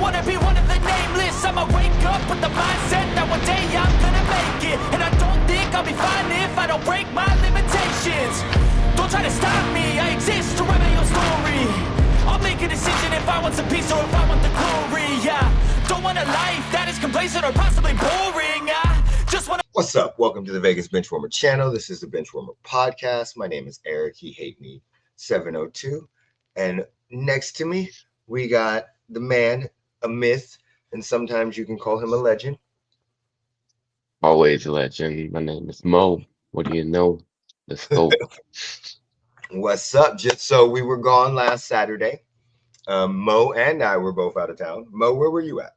wanna be one of the nameless. I'ma wake up with the mindset that one day I'm gonna make it. And I don't think I'll be fine if I don't break my limitations. Don't try to stop me, I exist to write my own story. I'll make a decision if I want some peace or if I want the glory. Yeah, don't want a life that is complacent or possibly boring. I just want to... What's up? Welcome to the Vegas Benchwarmer channel. This is the Benchwarmer Podcast. My name is Eric. He hate me 702. And next to me, we got the man, a myth, and sometimes you can call him a legend. Always a legend. My name is Mo. What do you know? Let's go. What's up? Just so we were gone last Saturday. Mo and I were both out of town. Mo, where were you at?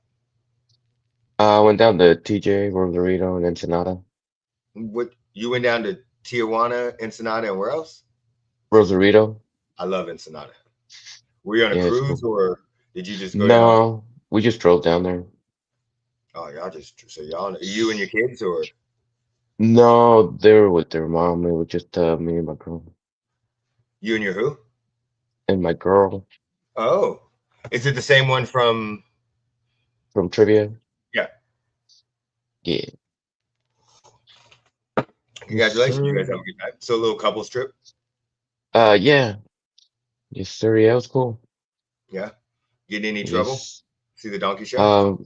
I went down to TJ, Rosarito, and Ensenada. What you went down to Tijuana, Ensenada, and where else? Rosarito. I love Ensenada. Were you on a Yeah, it's cruise cool. or did you just go down? No, we just drove down there. Oh, you and your kids or? No, they were with their mom. It was just me and my girl. You and your who? And my girl Oh, is it the same one from? from trivia. Yeah. Yeah. Congratulations, you guys Sir. have a good time. So a little couples trip. Yeah. Yes, sir. Yeah, it was cool. Yeah. Get in any trouble? Yes. See the donkey show?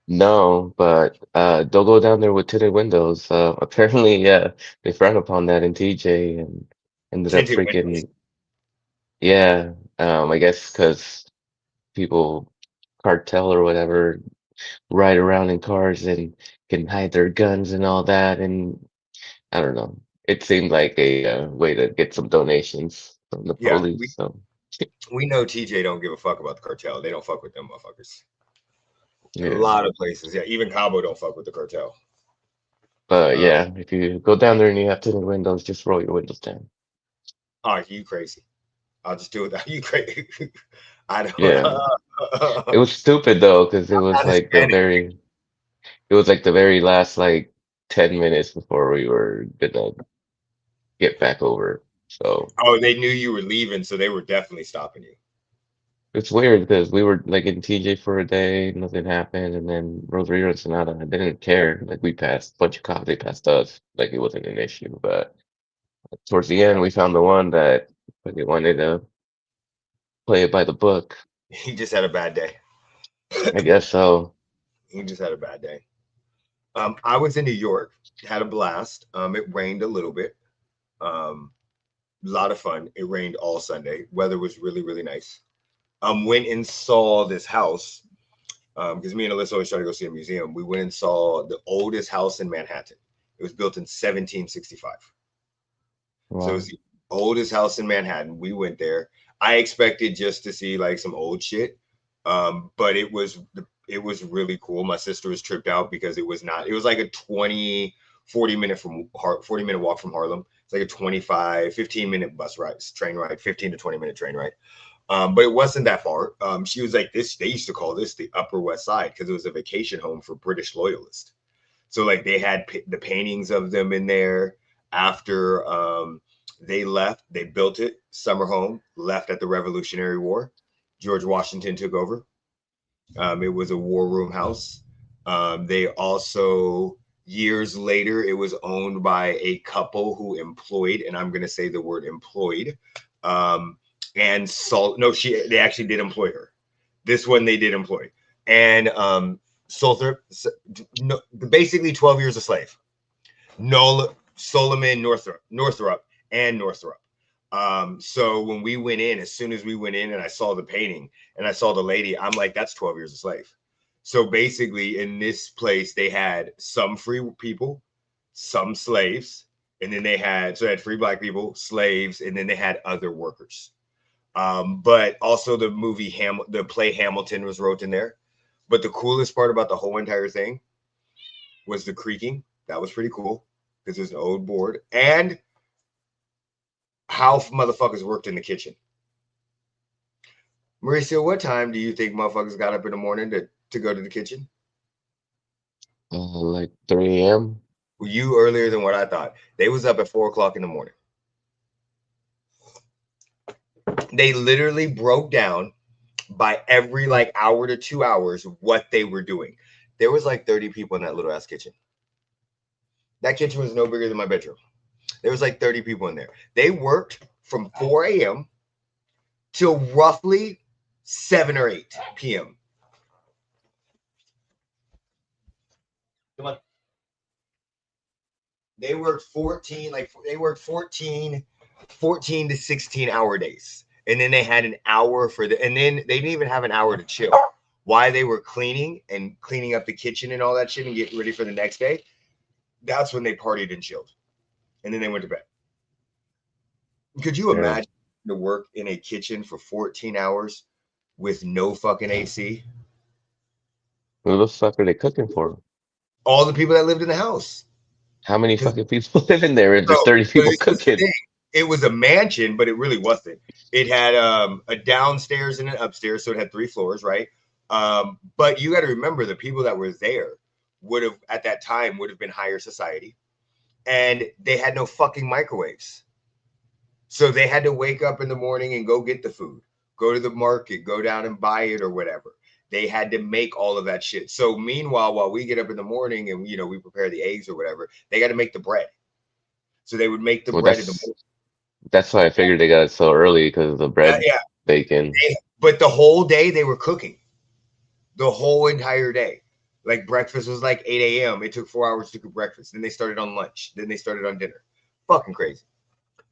No, but don't go down there with tinted windows. Apparently, they frown upon that in TJ and ended up Tinted windows. freaking yeah. I guess because people cartel or whatever ride around in cars and can hide their guns and all that, and I don't know. It seemed like a way to get some donations from the Yeah, police. So we know TJ don't give a fuck about the cartel. They don't fuck with them motherfuckers. In a yeah, lot of places, yeah. Even Cabo don't fuck with the cartel. but yeah, if you go down there and you have tinted windows, just roll your windows down. Oh, you crazy? I'll just do it. You crazy? I don't. Yeah, it was stupid though because not Hispanic. it was like the very last like 10 minutes before we were gonna get back over. So Oh, they knew you were leaving, so they were definitely stopping you. it's weird because we were like in TJ for a day, nothing happened, and then Rosarito and Sonata, they didn't care. Like we passed a bunch of cops, they passed us, like it wasn't an issue. But towards the end, we found the one that they wanted to play it by the book. He just had a bad day. I guess so. He just had a bad day. I was in New York, had a blast. It rained a little bit. A lot of fun. It rained all Sunday. Weather was really, really nice. Went and saw this house because me and Alyssa always try to go see a museum. We went and saw the oldest house in Manhattan. It was built in 1765. So it Wow. was the oldest house in Manhattan. We went there. I expected just to see like some old shit, but it was really cool. My sister was tripped out because it was like a 40 minute walk from Harlem. It's like a 15-minute train ride, 15 to 20-minute train ride. But it wasn't that far. She was like, they used to call this the Upper West Side because it was a vacation home for British loyalists. So like they had the paintings of them in there. After they left, they built it, summer home, left at the Revolutionary War. George Washington took over. It was a war room house. They also, years later, it was owned by a couple who employed, and I'm going to say the word employed, and they actually did employ her. This one they did employ. And Solthrop, basically 12 years a slave. Solomon, Northrop. So when we went in, as soon as we went in and I saw the painting and I saw the lady, I'm like, that's 12 years a slave. So basically in this place, they had some free people, some slaves, and then they had free black people, slaves, and then they had other workers. But also the play Hamilton was wrote in there. But the coolest part about the whole entire thing was the creaking. That was pretty cool because it was an old board. And how motherfuckers worked in the kitchen. Mauricio, what time do you think motherfuckers got up in the morning to go to the kitchen? Like 3 a.m. You earlier than what I thought. They was up at 4 o'clock in the morning. They literally broke down by every like hour to 2 hours what they were doing. There was like 30 people in that little ass kitchen. That kitchen was no bigger than my bedroom. There was like 30 people in there. They worked from 4 a.m. till roughly 7 or 8 p.m. Come on. They worked 14 to 16 hour days. And then they had an hour and then they didn't even have an hour to chill. While they were cleaning up the kitchen and all that shit and getting ready for the next day, that's when they partied and chilled. And then they went to bed. Could you imagine to work in a kitchen for 14 hours with no fucking AC? Who the fuck are they cooking for? All the people that lived in the house. How many fucking people live in there? If there's 30 people cooking. It was a mansion, but it really wasn't. It had a downstairs and an upstairs, so it had 3 floors, right? But you got to remember the people that were there would have been higher society, and they had no fucking microwaves. So they had to wake up in the morning and go get the food, go to the market, go down and buy it or whatever. They had to make all of that shit. So meanwhile, while we get up in the morning and, we prepare the eggs or whatever, they got to make the bread. So they would make the bread in the morning. That's why I figured they got it so early, because of the bread bacon. But the whole day they were cooking. The whole entire day. Like breakfast was like 8 a.m. It took 4 hours to cook breakfast. Then they started on lunch. Then they started on dinner. Fucking crazy.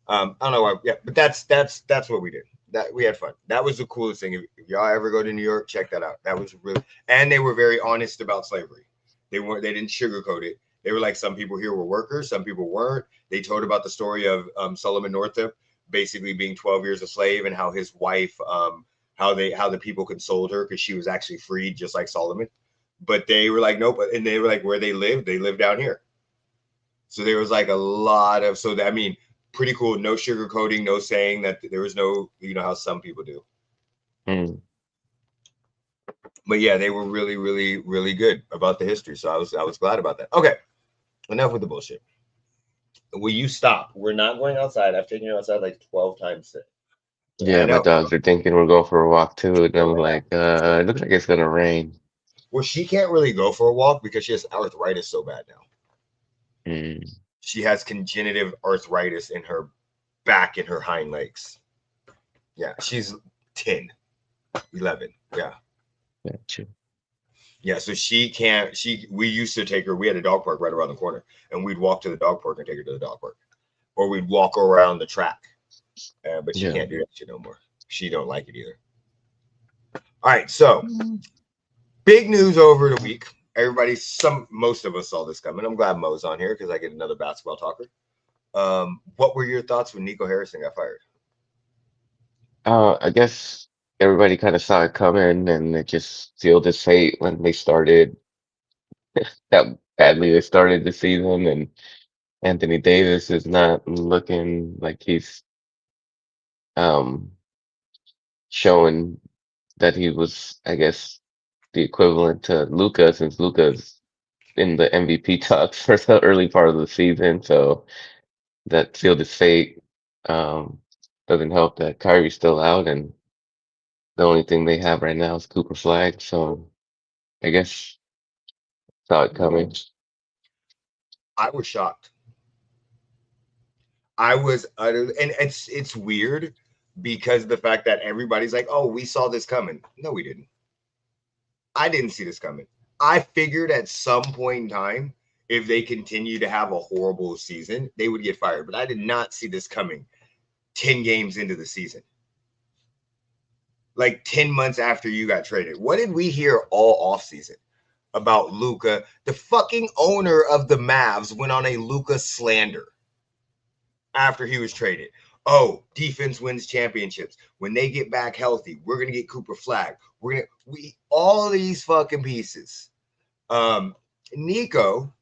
I don't know why. Yeah, but that's what we did. That we had fun. That was the coolest thing. If y'all ever go to New York, check that out. That was really, and they were very honest about slavery. They didn't sugarcoat it. They were like, some people here were workers, some people weren't. They told about the story of Solomon Northup basically being 12 years a slave, and how his wife, how the people consoled her because she was actually freed, just like Solomon. But they were like, nope. And they were like, where they lived down here. So there was like a lot of, pretty cool. No sugarcoating, no saying that there was no, how some people do. But yeah, they were really, really, really good about the history. So I was glad about that. Okay, enough with the bullshit. Will you stop? We're not going outside. I've taken you outside like 12 times today. Yeah, my dogs are thinking we're going for a walk too, and I'm like, it looks like it's gonna rain. Well, she can't really go for a walk because she has arthritis so bad now. She has congenitive arthritis in her back and her hind legs. Yeah, she's 10, 11. Yeah. Gotcha. Yeah, so she can't. We used to take her. We had a dog park right around the corner, and we'd walk to the dog park and take her to the dog park, or we'd walk around the track. But she can't do that shit no more. She don't like it either. All right, so big news over the week. Most of us saw this coming. I'm glad Mo's on here because I get another basketball talker. What were your thoughts when Nico Harrison got fired? I guess everybody kind of saw it coming, and it just sealed its fate when they started that badly. They started the season, and Anthony Davis is not looking like he's showing that he was, I guess, the equivalent to Luka, since Luka's in the MVP talks for the early part of the season. So that sealed his fate. Doesn't help that Kyrie's still out, and the only thing they have right now is Cooper Flag. So I guess saw it coming. I was shocked. I was utterly, and it's weird because of the fact that everybody's like, oh, we saw this coming. No, we didn't. I didn't see this coming. I figured at some point in time, if they continue to have a horrible season, they would get fired. But I did not see this coming 10 games into the season. Like 10 months after you got traded. What did we hear all offseason about Luka? The fucking owner of the Mavs went on a Luka slander after he was traded. Oh, defense wins championships. When they get back healthy, we're gonna get Cooper Flag. All these fucking pieces. Nico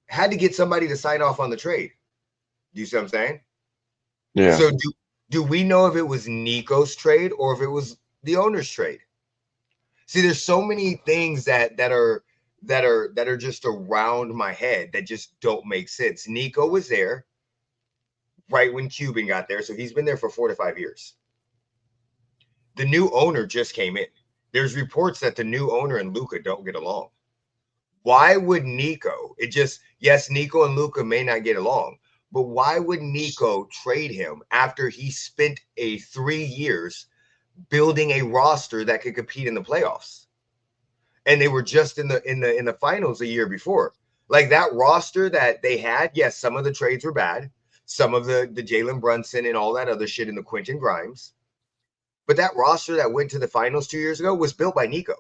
had to get somebody to sign off on the trade. Do you see what I'm saying? Yeah. So do we know if it was Nico's trade or if it was the owner's trade? See, there's so many things that are just around my head that just don't make sense. Nico was there right when Cuban got there, so he's been there for 4 to 5 years. The new owner just came in. There's reports that the new owner and Luka don't get along. Why would Nico? Yes, Nico and Luka may not get along, but why would Nico trade him after he spent 3 years building a roster that could compete in the playoffs? And they were just in the finals a year before. Like that roster that they had, yes, some of the trades were bad. Some of the Jalen Brunson and all that other shit in the Quentin Grimes. But that roster that went to the finals 2 years ago was built by Nico.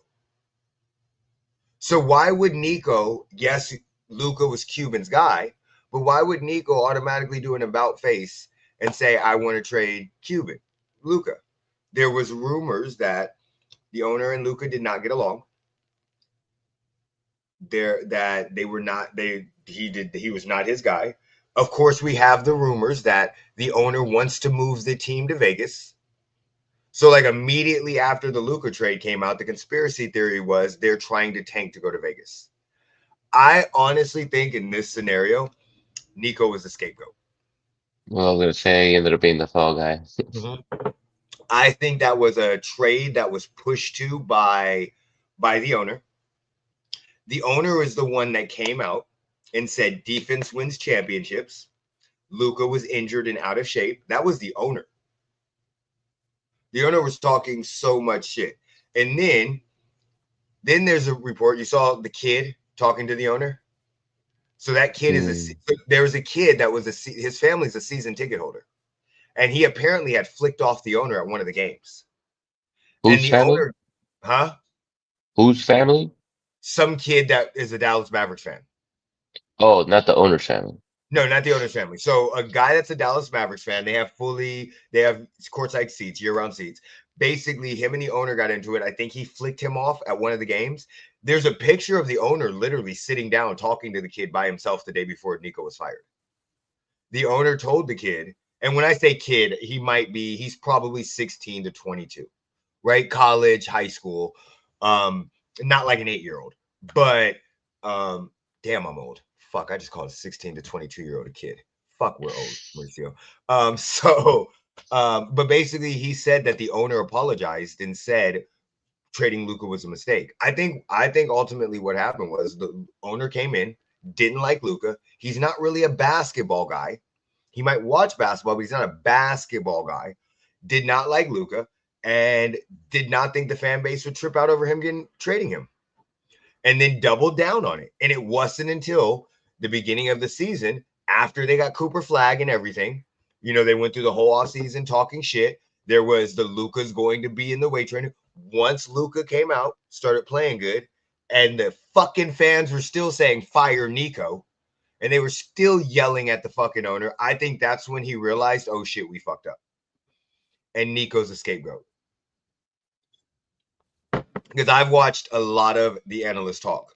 So why would Nico, yes, Luka was Cuban's guy, but why would Nico automatically do an about face and say, I want to trade Luka? There was rumors that the owner and Luka did not get along. He was not his guy. Of course, we have the rumors that the owner wants to move the team to Vegas. So like immediately after the Luka trade came out, the conspiracy theory was they're trying to tank to go to Vegas. I honestly think in this scenario, Nico was the scapegoat. Well, I was going to say he ended up being the fall guy. I think that was a trade that was pushed to by the owner. The owner was the one that came out and said defense wins championships. Luka was injured and out of shape. That was the owner. The owner was talking so much shit. And then there's a report. You saw the kid talking to the owner. So that kid there was a kid that was his family's a season ticket holder. And he apparently had flicked off the owner at one of the games. Whose family? Whose family? Some kid that is a Dallas Mavericks fan. Oh, not the owner's family. No, not the owner's family. So a guy that's a Dallas Mavericks fan, they have courtside seats, year-round seats. Basically, him and the owner got into it. I think he flicked him off at one of the games. There's a picture of the owner literally sitting down talking to the kid by himself the day before Nico was fired. The owner told the kid, and when I say kid, he's probably 16 to 22, right? College, high school, not like an 8-year-old, but damn, I'm old. Fuck, I just called a 16 to 22-year-old a kid. Fuck, we're old, Mauricio. But basically he said that the owner apologized and said trading Luka was a mistake. I think ultimately what happened was the owner came in, didn't like Luka. He's not really a basketball guy. He might watch basketball, but he's not a basketball guy. Did not like Luka and did not think the fan base would trip out over him trading him. And then doubled down on it. And it wasn't until the beginning of the season, after they got Cooper Flag and everything, they went through the whole offseason talking shit. There was the Luka's going to be in the weight training. Once Luka came out, started playing good, and the fucking fans were still saying, fire Nico. And they were still yelling at the fucking owner. I think that's when he realized, oh shit, we fucked up. And Nico's a scapegoat. Because I've watched a lot of the analysts talk.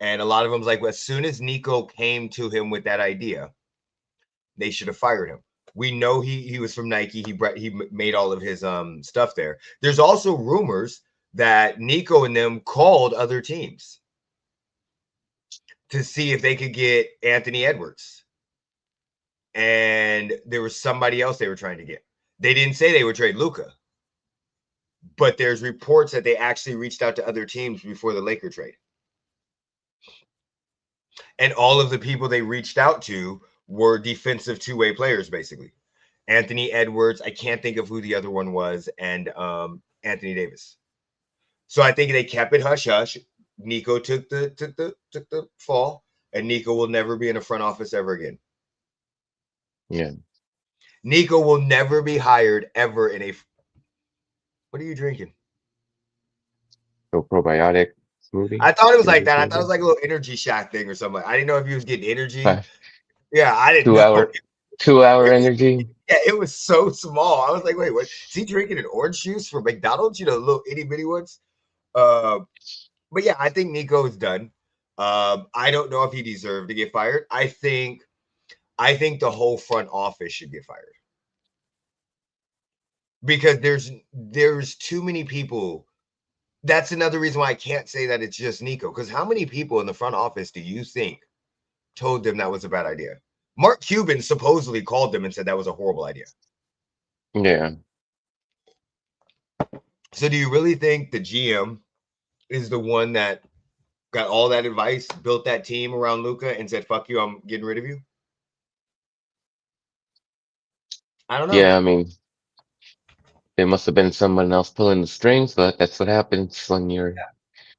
And a lot of them's like, well, as soon as Nico came to him with that idea, they should have fired him. We know he was from Nike. He made all of his stuff there. There's also rumors that Nico and them called other teams to see if they could get Anthony Edwards. And there was somebody else they were trying to get. They didn't say they would trade Luka. But there's reports that they actually reached out to other teams before the Laker trade. And all of the people they reached out to were defensive two-way players, basically. Anthony Edwards, I can't think of who the other one was, and Anthony Davis. So I think they kept it hush-hush. Nico took the fall, and Nico will never be in a front office ever again. Yeah. Nico will never be hired ever in a... What are you drinking? So probiotic smoothie. I thought it was like that. I thought it was like a little energy shot thing or something. I didn't know if he was getting energy. Yeah, I didn't know. 2-hour energy. Yeah, it was so small. I was like, wait, what? Is he drinking an orange juice from McDonald's? The little itty bitty ones. But yeah, I think Nico is done. I don't know if he deserved to get fired. I think the whole front office should get fired. Because there's too many people. That's another reason why I can't say that it's just Nico. Because how many people in the front office do you think told them that was a bad idea? Mark Cuban supposedly called them and said that was a horrible idea. Yeah. So do you really think the GM is the one that got all that advice, built that team around Luka, and said, "Fuck you, I'm getting rid of you"? I don't know. Yeah, I mean, there must have been someone else pulling the strings, but that's what happens when your Now,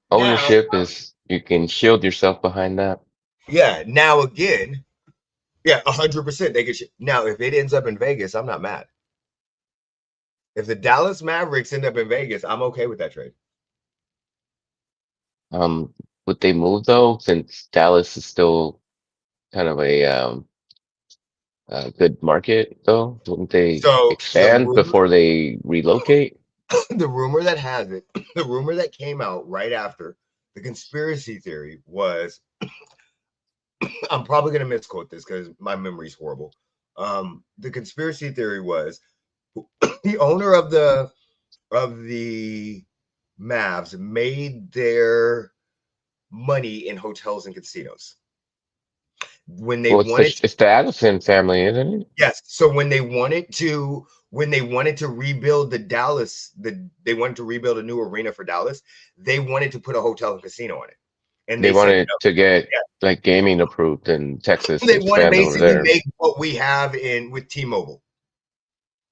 ownership is, you can shield yourself behind that. yeah, now again, yeah, 100%. They could. Now, if it ends up in Vegas, I'm not mad. If the Dallas Mavericks end up in Vegas, I'm okay with that trade. Would they move though, since Dallas is still kind of a good market though? Wouldn't they So expand before they relocate? the rumor that has it, the rumor that came out right after the conspiracy theory was, I'm probably gonna misquote this because my memory's horrible. The conspiracy theory was the owner of the Mavs made their money in hotels and casinos when they Well, wanted to, it's the Addison family, isn't it? yes. So when they wanted to rebuild they wanted to rebuild a new arena for Dallas. They wanted to put a hotel and casino on it, and They they said wanted no. to get like gaming approved in Texas to They want to expand over basically there. make what we have in with T-Mobile,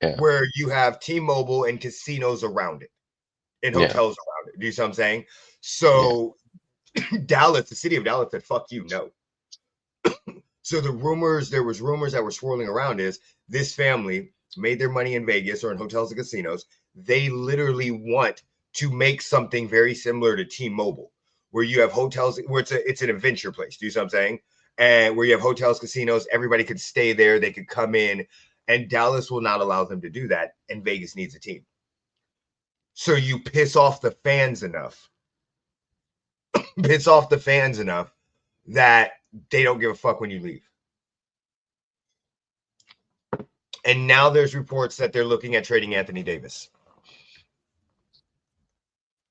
Yeah, where you have T-Mobile and casinos around it and yeah, hotels around it. Do you see what I'm saying? yeah. So Dallas, the city of Dallas said, "Fuck you, no." So there was rumors that were swirling around is this family made their money in Vegas or in hotels and casinos. They literally want to make something very similar to T-Mobile, where you have hotels, where it's an adventure place. Do you see what I'm saying? And where you have hotels, casinos, everybody could stay there, they could come in, and Dallas will not allow them to do that, and Vegas needs a team. So you piss off the fans enough that they don't give a fuck when you leave. And now there's reports that they're looking at trading Anthony Davis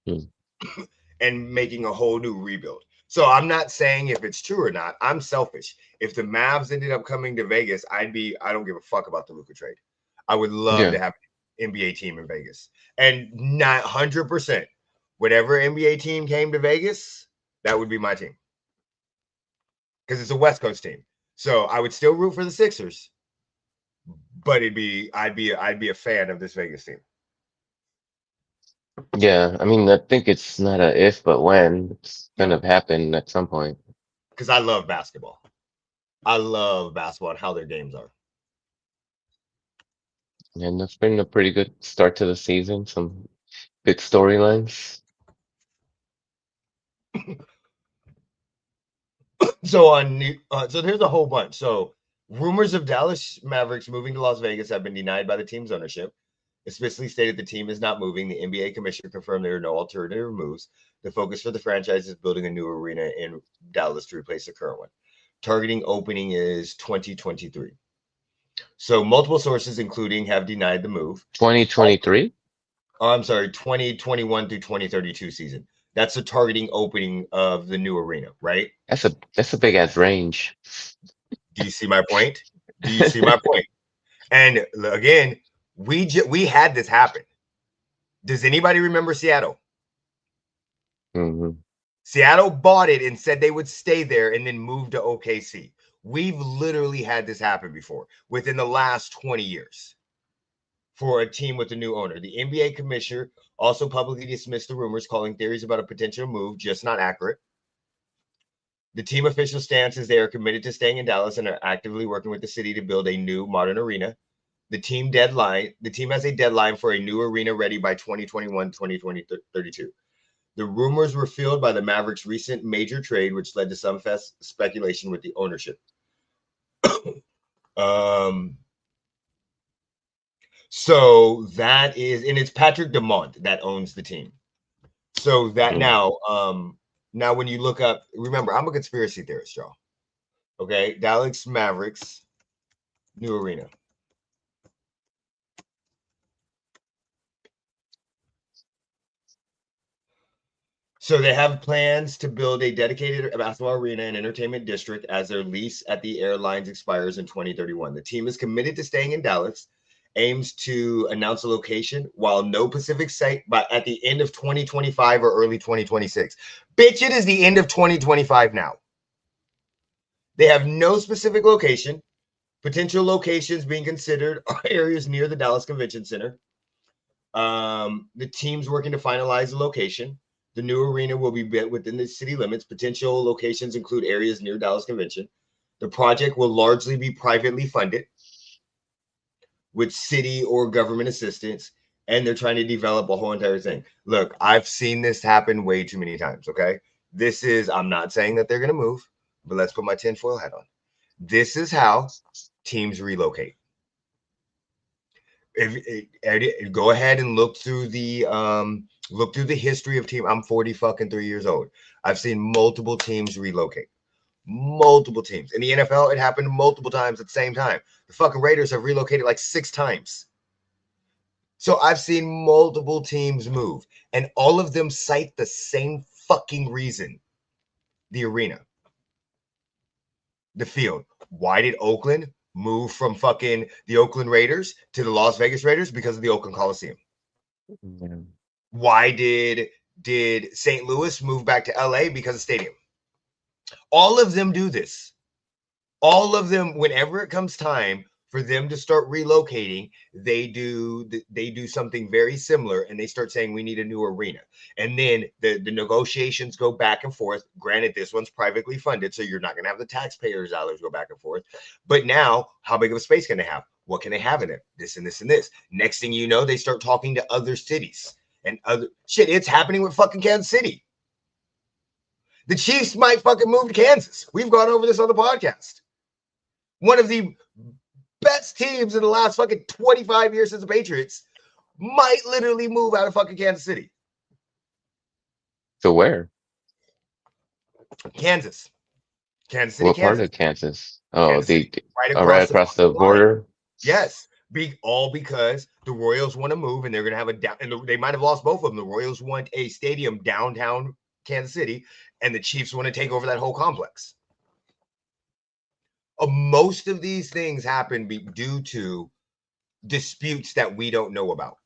Hmm. and making a whole new rebuild. So I'm not saying if it's true or not. I'm selfish. If the Mavs ended up coming to Vegas, I don't give a fuck about the Luka trade. I would love Yeah. to have an NBA team in Vegas. And not 100%. Whatever NBA team came to Vegas, that would be my team. Because it's a West Coast team. So I would still root for the Sixers, but I'd be a fan of this Vegas team. Yeah, I mean, I think it's not a if, but when. It's gonna happen at some point. Because I love basketball. I love basketball and how their games are. And it's been a pretty good start to the season. Some good storylines. So there's a whole bunch. So rumors of Dallas Mavericks moving to Las Vegas have been denied by the team's ownership. Especially stated the team is not moving. The NBA commissioner confirmed there are no alternative moves. The focus for the franchise is building a new arena in Dallas to replace the current one. Targeting opening is 2023. So multiple sources, including, have denied the move. 2023? Oh, I'm sorry, 2021 through 2032 season. That's the targeting opening of the new arena, right? That's a big ass range. Do you see my point? Do you see my point? And again, we had this happen. Does anybody remember Seattle? Hmm. Seattle bought it and said they would stay there and then move to OKC. We've literally had this happen before within the last 20 years for a team with a new owner. The NBA commissioner also publicly dismissed the rumors, calling theories about a potential move just not accurate. The team official stance is they are committed to staying in Dallas and are actively working with the city to build a new modern arena. The team has a deadline for a new arena ready by 2021, 2032. The rumors were fueled by the Mavericks' recent major trade, which led to some speculation with the ownership. So that is, and it's Patrick Dumont that owns the team. So that now when you look up, remember, I'm a conspiracy theorist, y'all. Okay, Dallas Mavericks, new arena. So they have plans to build a dedicated basketball arena and entertainment district as their lease at the airlines expires in 2031. The team is committed to staying in Dallas aims to announce a location while no Pacific site, but at the end of 2025 or early 2026. Bitch, it is the end of 2025 now. They have no specific location. Potential locations being considered are areas near the Dallas Convention Center. The team's working to finalize the location. The new arena will be built within the city limits. Potential locations include areas near Dallas Convention. The project will largely be privately funded with city or government assistance, and they're trying to develop a whole entire thing. Look, I've seen this happen way too many times, okay? I'm not saying that they're going to move, but let's put my tinfoil hat on. This is how teams relocate. Go ahead and look through the history of team. I'm 3 years old. I've seen multiple teams relocate. Multiple teams. In the NFL, it happened multiple times at the same time. The fucking Raiders have relocated like 6 times. So I've seen multiple teams move, and all of them cite the same fucking reason. The arena. The field. Why did Oakland move from fucking the Oakland Raiders to the Las Vegas Raiders? Because of the Oakland Coliseum. Yeah. Why did St. Louis move back to LA? Because of stadium. All of them do this. All of them, whenever it comes time for them to start relocating, they do something very similar, and they start saying we need a new arena. And then the negotiations go back and forth. Granted, this one's privately funded, so you're not going to have the taxpayers' dollars go back and forth. But now, how big of a space can they have? What can they have in it? This and this and this. Next thing you know, they start talking to other cities and other shit. It's happening with fucking Kansas City. The Chiefs might fucking move to Kansas. We've gone over this on the podcast. One of the best teams in the last fucking 25 years since the Patriots might literally move out of fucking Kansas City. So where? Kansas. Kansas City, What part Kansas. of Kansas? Oh, Kansas City, right across the border. Yes. All because the Royals want to move, and they're going to have they might have lost both of them. The Royals want a stadium downtown Kansas City, and the Chiefs want to take over that whole complex. Most of these things happen due to disputes that we don't know about.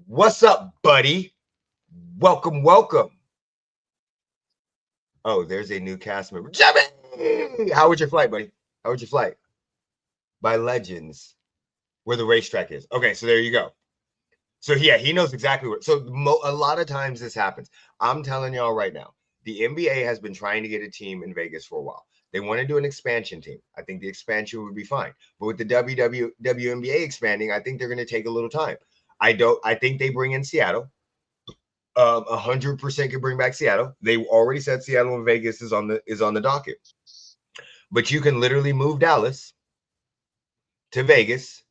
What's up, buddy? Welcome. Oh, there's a new cast member. Jimmy! How was your flight, buddy? How was your flight? By Legends, where the racetrack is. Okay, so there you go. So yeah, he knows exactly where. So a lot of times this happens. I'm telling y'all right now, the NBA has been trying to get a team in Vegas for a while. They want to do an expansion team. I think the expansion would be fine. But with the WNBA expanding, I think they're going to take a little time. I think they bring in Seattle. 100% can bring back Seattle. They already said Seattle and Vegas is on the docket. But you can literally move Dallas to Vegas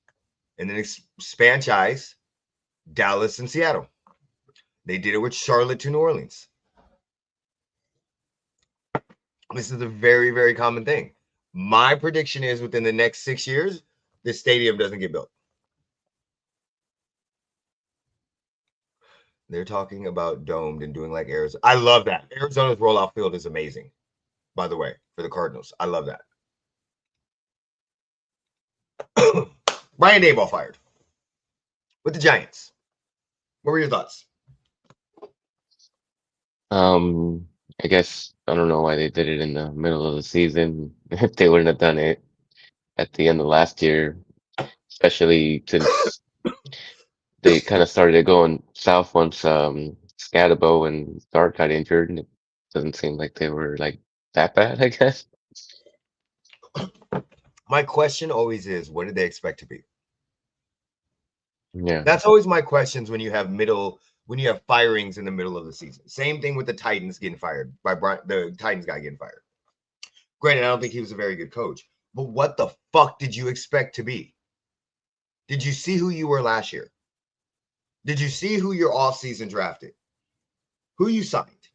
and then franchise Dallas and Seattle. They did it with Charlotte to New Orleans. This is a very, very common thing. My prediction is within the next 6 years, this stadium doesn't get built. They're talking about domed and doing like Arizona. I love that. Arizona's rollout field is amazing, by the way, for the Cardinals. I love that. Brian Daboll fired with the Giants. What were your thoughts? I guess I don't know why they did it in the middle of the season. If they wouldn't have done it at the end of last year, especially since they kind of started going south once Scadabo and Dart got injured, and it doesn't seem like they were like that bad, I guess. My question always is, what did they expect to be? Yeah, That's always my questions when you have firings in the middle of the season. Same thing with the Titans getting fired by the Titans guy getting fired. Granted, I don't think he was a very good coach, but what the fuck did you expect to be? Did you see who you were last year? Did you see who your offseason drafted? Who you signed?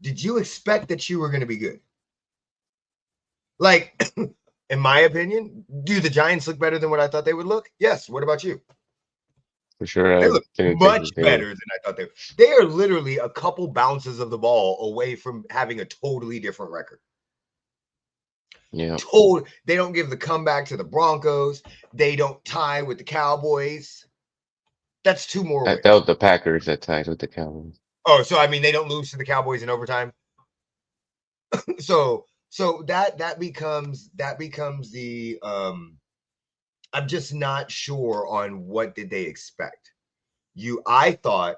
Did you expect that you were going to be good? Like, in my opinion, do the Giants look better than what I thought they would look? Yes. What about you? for sure. They I look didn't much think they better were. than I thought they would. They are literally a couple bounces of the ball away from having a totally different record. Yeah. They don't give the comeback to the Broncos. They don't tie with the Cowboys. That's 2 more wins. That was the Packers that tied with the Cowboys. Oh, so I mean they don't lose to the Cowboys in overtime. so that becomes the I'm just not sure on what did they expect. I thought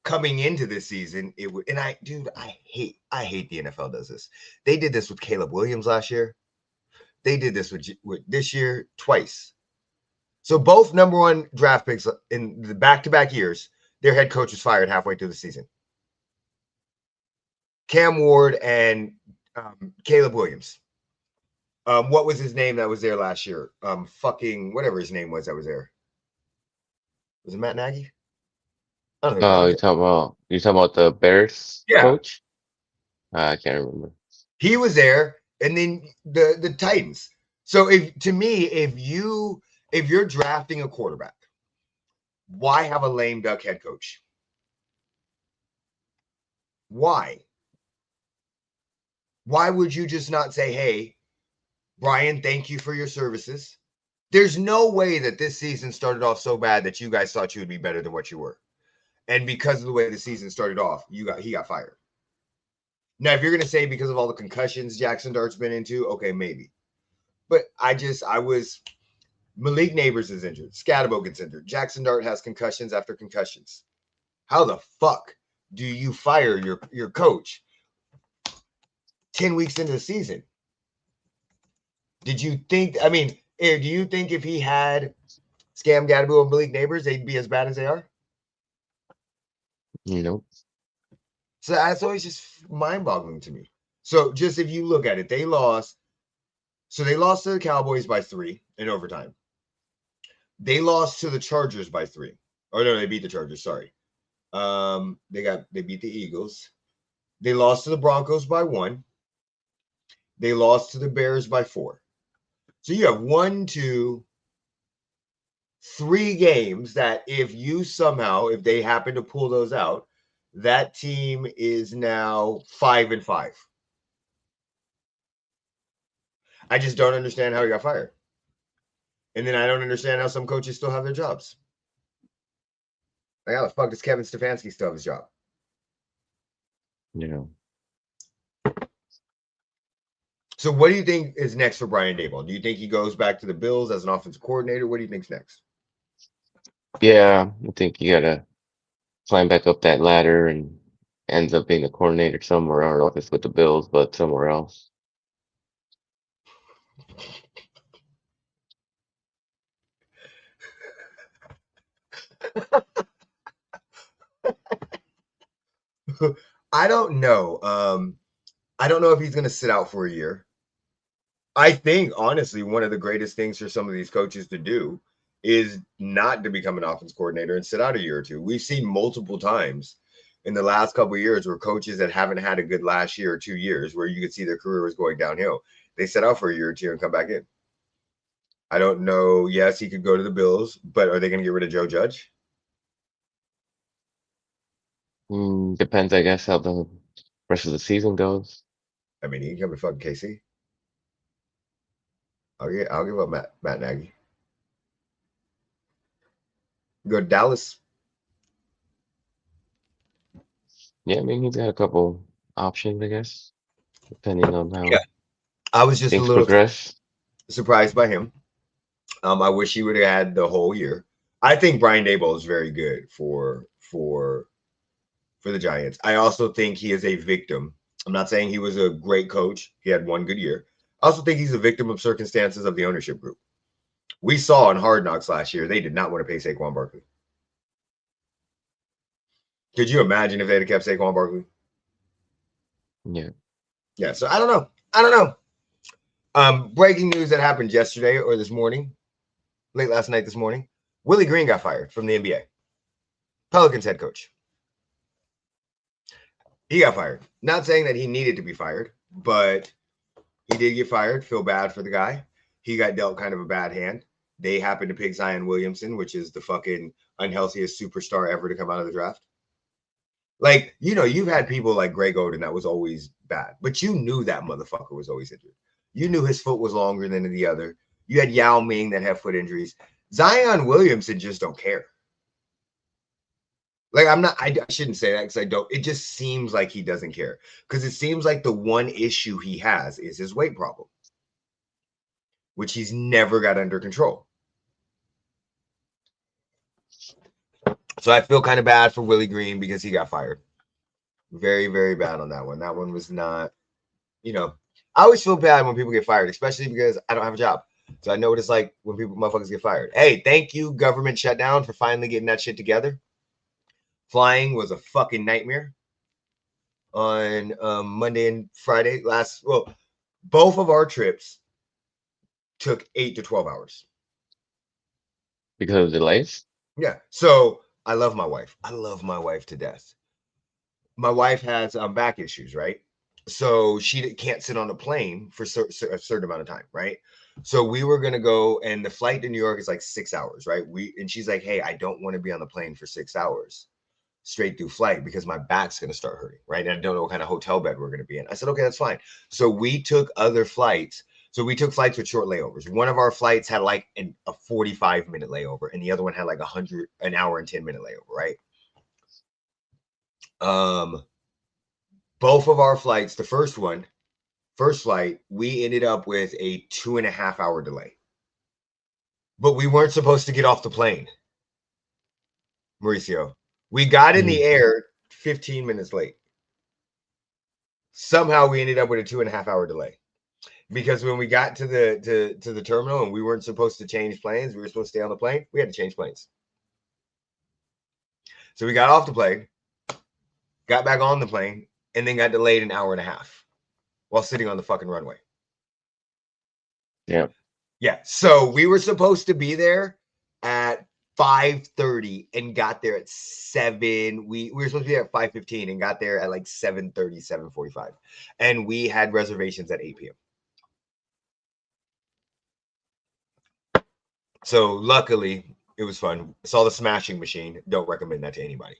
coming into this season it would, and I hate the NFL does this. They did this with Caleb Williams last year. They did this with this year twice. So both number 1 draft picks in the back-to-back years, their head coach was fired halfway through the season. Cam Ward and Caleb Williams. What was his name that was there last year? Fucking whatever his name was that was there. Was it Matt Nagy? I don't know. Oh, you talking about the Bears coach? I can't remember. He was there, and then the Titans. So if you're drafting a quarterback, why have a lame duck head coach? Why? Why would you just not say, hey, Brian, thank you for your services? There's no way that this season started off so bad that you guys thought you would be better than what you were. And because of the way the season started off, he got fired. Now, if you're going to say because of all the concussions Jackson Dart's been into, okay, maybe. But Malik Neighbors is injured. Scatterbo gets injured. Jackson Dart has concussions after concussions. How the fuck do you fire your coach 10 weeks into the season? Did you think, do you think if he had Scam Gadaboo and Malik Neighbors, they'd be as bad as they are? Nope. So that's always just mind-boggling to me. So just if you look at it, they lost. So they lost to the Cowboys by 3 in overtime. They lost to the Chargers by 3. Or no, they beat the Chargers, sorry. They beat the Eagles. They lost to the Broncos by 1. They lost to the Bears by 4. So you have 1, 2, 3 games that if they happen to pull those out, that team is now 5-5. I just don't understand how he got fired. And then I don't understand how some coaches still have their jobs. Like, how the fuck does Kevin Stefanski still have his job? Yeah. So what do you think is next for Brian Daboll? Do you think he goes back to the Bills as an offensive coordinator? What do you think's next? Yeah, I think you gotta climb back up that ladder and ends up being a coordinator somewhere. I don't know if it's with the Bills, but somewhere else. I don't know. I don't know if he's going to sit out for a year. I think, honestly, one of the greatest things for some of these coaches to do is not to become an offense coordinator and sit out a year or two. We've seen multiple times in the last couple of years where coaches that haven't had a good last year or 2 years where you could see their career was going downhill, they sit out for a year or two and come back in. I don't know. Yes, he could go to the Bills, but are they going to get rid of Joe Judge? Depends, I guess, how the rest of the season goes. I mean, he can come to fucking KC. I'll give up Matt Nagy. Go to Dallas. Yeah, I mean, he's got a couple options, I guess, depending on how I was just a little progress. Surprised by him. I wish he would have had the whole year. I think Brian Daboll is very good for the Giants. I also think he is a victim. I'm not saying he was a great coach. He had 1 good year. I also think he's a victim of circumstances of the ownership group. We saw in Hard Knocks last year, they did not want to pay Saquon Barkley. Could you imagine if they'd have kept Saquon Barkley? Yeah. Yeah, so I don't know. Breaking news that happened yesterday or this morning, late last night this morning, Willie Green got fired from the NBA. Pelicans head coach. He got fired. Not saying that he needed to be fired, but he did get fired. Feel bad for the guy. He got dealt kind of a bad hand. They happened to pick Zion Williamson, which is the fucking unhealthiest superstar ever to come out of the draft. Like, you've had people like Greg Oden that was always bad, but you knew that motherfucker was always injured. You knew his foot was longer than the other. You had Yao Ming that had foot injuries. Zion Williamson just don't care. Like, I shouldn't say that because I don't. It just seems like he doesn't care because it seems like the one issue he has is his weight problem, which he's never got under control. So I feel kind of bad for Willie Green because he got fired. Very, very bad on that one. That one was not, I always feel bad when people get fired, especially because I don't have a job. So I know what it's like when motherfuckers get fired. Hey, thank you, government shutdown, for finally getting that shit together. Flying was a fucking nightmare on Monday and Friday. Both of our trips took 8 to 12 hours. Because of delays? Yeah. So I love my wife. I love my wife to death. My wife has back issues, right? So she can't sit on a plane for a certain amount of time, right? So we were going to go, and the flight to New York is like 6 hours, right? And she's like, hey, I don't want to be on the plane for 6 hours straight through flight because my back's going to start hurting, right? And I don't know what kind of hotel bed we're going to be in. I said, okay, that's fine. So we took other flights. So we took flights with short layovers. One of our flights had like a 45-minute layover, and the other one had like an hour and 10-minute layover, right? Both of our flights, the first flight, we ended up with a 2.5-hour delay. But we weren't supposed to get off the plane, Mauricio. We got in the air 15 minutes late. Somehow we ended up with a 2.5-hour delay. Because when we got to the terminal and we weren't supposed to change planes, we were supposed to stay on the plane, we had to change planes. So we got off the plane, got back on the plane, and then got delayed an hour and a half while sitting on the fucking runway. Yeah. Yeah. So we were supposed to be there at 5:30 and got there at 7. We were supposed to be there at 5:15 and got there at like 7:30, 7:45. And we had reservations at 8 p.m. So luckily, it was fun. I saw The Smashing Machine. Don't recommend that to anybody.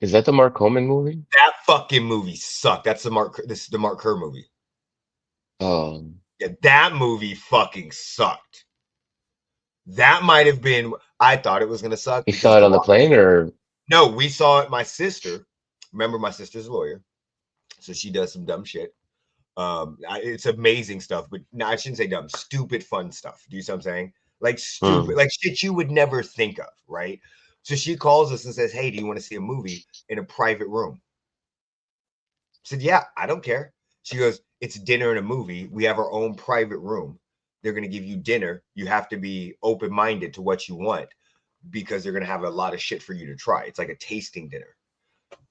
Is that the Mark Coleman movie? That fucking movie sucked. That's the Mark Kerr movie. Yeah, that movie fucking sucked. That might have been. I thought it was gonna suck. You saw it on the plane, or no? We saw it. My sister. Remember, my sister's a lawyer, so she does some dumb shit. It's amazing stuff, but no, I shouldn't say dumb. Stupid, fun stuff. Do you see what I'm saying? Like stupid, like shit you would never think of, right? So she calls us and says, hey, do you want to see a movie in a private room? I said, yeah, I don't care. She goes, it's dinner and a movie. We have our own private room. They're going to give you dinner. You have to be open-minded to what you want because they're going to have a lot of shit for you to try. It's like a tasting dinner.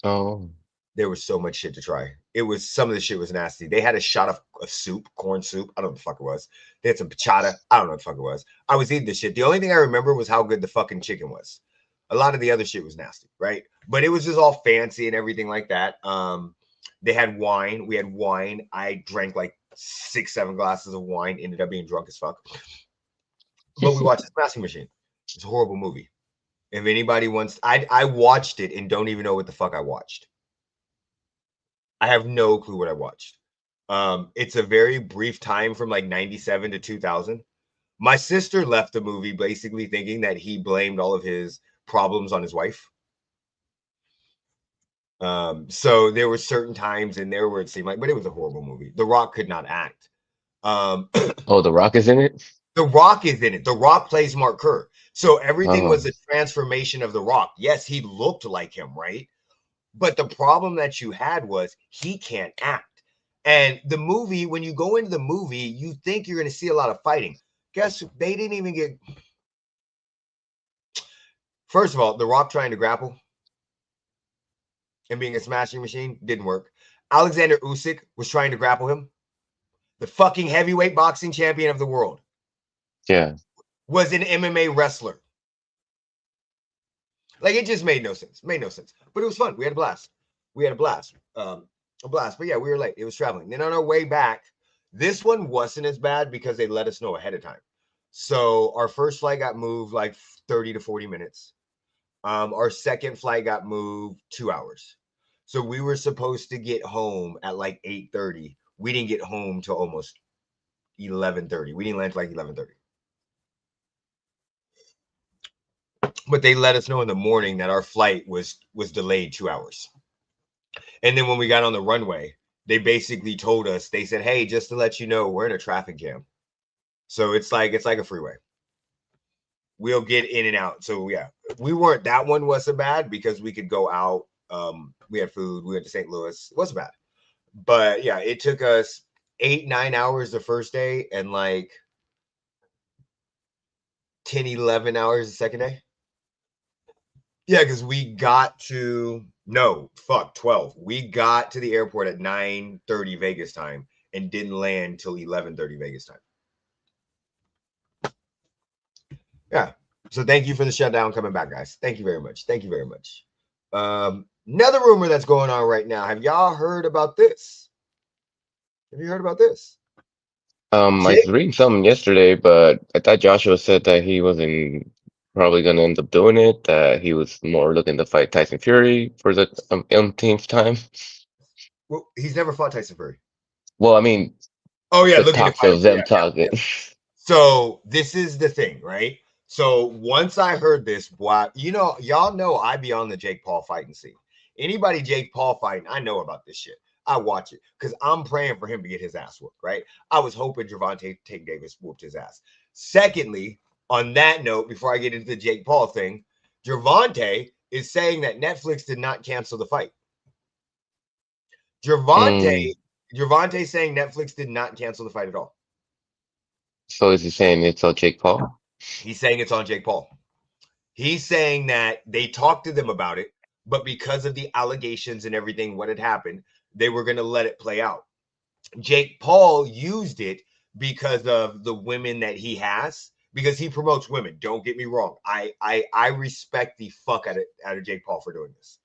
Oh. There was so much shit to try. Some of the shit was nasty. They had a shot of soup, corn soup. I don't know what the fuck it was. They had some pachata. I don't know what the fuck it was. I was eating this shit. The only thing I remember was how good the fucking chicken was. A lot of the other shit was nasty, right? But it was just all fancy and everything like that. They had wine. We had wine. I drank like 6-7 glasses of wine. Ended up being drunk as fuck. But we watched The Smashing Machine. It's a horrible movie. If anybody wants, I watched it and don't even know what the fuck I watched. I have no clue what I watched. It's a very brief time from like 97 to 2000. My sister left the movie basically thinking that he blamed all of his problems on his wife. So there were certain times in there where it seemed like, but it was a horrible movie. The Rock could not act. Oh, The Rock is in it? The Rock is in it. The Rock plays Mark Kerr. So everything was a transformation of The Rock. Yes, he looked like him, right? But the problem that you had was he can't act. And the movie, when you go into the movie, you think you're going to see a lot of fighting. Guess they didn't even get. First of all, The Rock trying to grapple and being a smashing machine didn't work. Alexander Usyk was trying to grapple him. The fucking heavyweight boxing champion of the world. Yeah. Was an MMA wrestler. Like, it just made no sense. But it was fun. We had a blast. But yeah, we were late. It was traveling. Then on our way back, this one wasn't as bad because they let us know ahead of time. So our first flight got moved like 30 to 40 minutes. Our second flight got moved 2 hours. So we were supposed to get home at like 8:30. we didn't get home till almost 11:30. We didn't land till like 11:30. But they let us know in the morning that our flight was delayed 2 hours. And then when we got on the runway, they basically told us, they said, hey, just to let you know, we're in a traffic jam. So it's like a freeway. We'll get in and out. So yeah, that one wasn't bad because we could go out. We had food. We went to St. Louis. It wasn't bad. But yeah, it took us 8-9 hours the first day and like 10-11 hours the second day. Yeah, because we got to 12. We got to the airport at 9:30 Vegas time and didn't land till 11:30 Vegas time. Yeah. So thank you for the shutdown coming back, guys. Thank you very much. Thank you very much. Another rumor that's going on right now. Have y'all heard about this? Have you heard about this? I was reading something yesterday, but I thought Joshua said that he wasn't probably going to end up doing it, that he was more looking to fight Tyson Fury for the umpteenth time. Well, he's never fought Tyson Fury. Well, I mean, oh yeah, the looking talks to fight of them yeah, talking. Yeah. So this is the thing, right? So once I heard this, y'all know I be on the Jake Paul fighting scene. Anybody Jake Paul fighting, I know about this shit. I watch it because I'm praying for him to get his ass whooped, right? I was hoping Gervonta Tank Davis whooped his ass. Secondly, on that note, before I get into the Jake Paul thing, Gervonta is saying that Netflix did not cancel the fight. Gervonta saying Netflix did not cancel the fight at all. So is he saying it's on Jake Paul? He's saying it's on Jake Paul. He's saying that they talked to them about it, but because of the allegations and everything, what had happened, they were going to let it play out. Jake Paul used it because of the women that he has, because he promotes women. Don't get me wrong. I respect the fuck out of Jake Paul for doing this.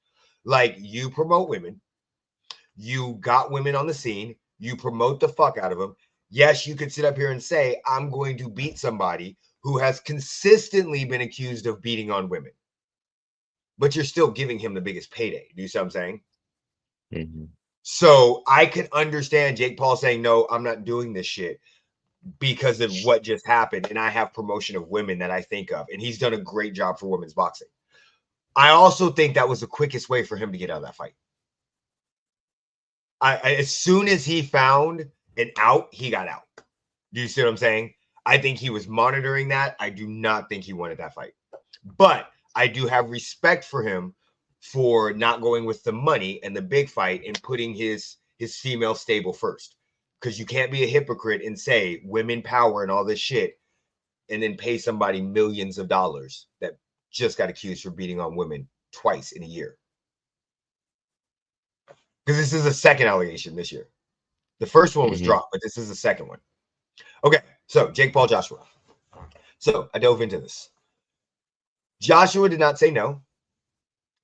Like, you promote women. You got women on the scene. You promote the fuck out of them. Yes, you could sit up here and say, I'm going to beat somebody who has consistently been accused of beating on women. But you're still giving him the biggest payday. Do you see what I'm saying? Mm-hmm. So I can understand Jake Paul saying, no, I'm not doing this shit because of what just happened. And I have promotion of women that I think of. And he's done a great job for women's boxing. I also think that was the quickest way for him to get out of that fight. As soon as he found an out, he got out. Do you see what I'm saying? I think he was monitoring that. I do not think he wanted that fight. But I do have respect for him for not going with the money and the big fight and putting his female stable first. Because you can't be a hypocrite and say women power and all this shit and then pay somebody millions of dollars that just got accused for beating on women twice in a year. Because this is the second allegation this year. The first one was dropped, but this is the second one. Okay, so Jake Paul, Joshua. So I dove into this. Joshua did not say no.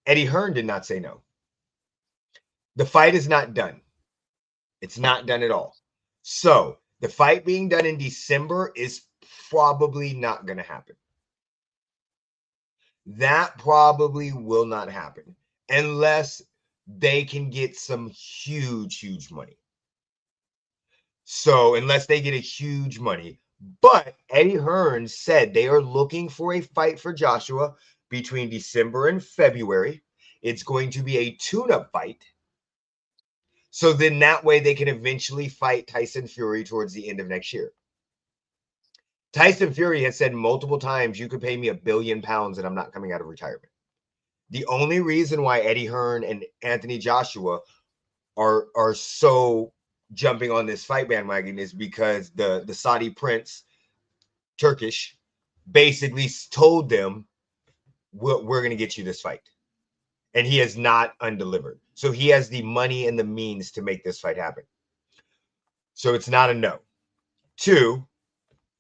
Eddie Hearn did not say no. The fight is not done. It's not done at all. So the fight being done in December is probably not going to happen. That probably will not happen unless they can get some huge money. So unless they get a huge money, but Eddie Hearn said they are looking for a fight for Joshua between December and February. It's going to be a tune-up fight. So then that way they can eventually fight Tyson Fury towards the end of next year. Tyson Fury has said multiple times, you could pay me £1 billion and I'm not coming out of retirement. The only reason why Eddie Hearn and Anthony Joshua are so jumping on this fight bandwagon is because the Saudi prince, Turkish, basically told them, we're going to get you this fight. And he has not undelivered. So he has the money and the means to make this fight happen. So it's not a no. 2,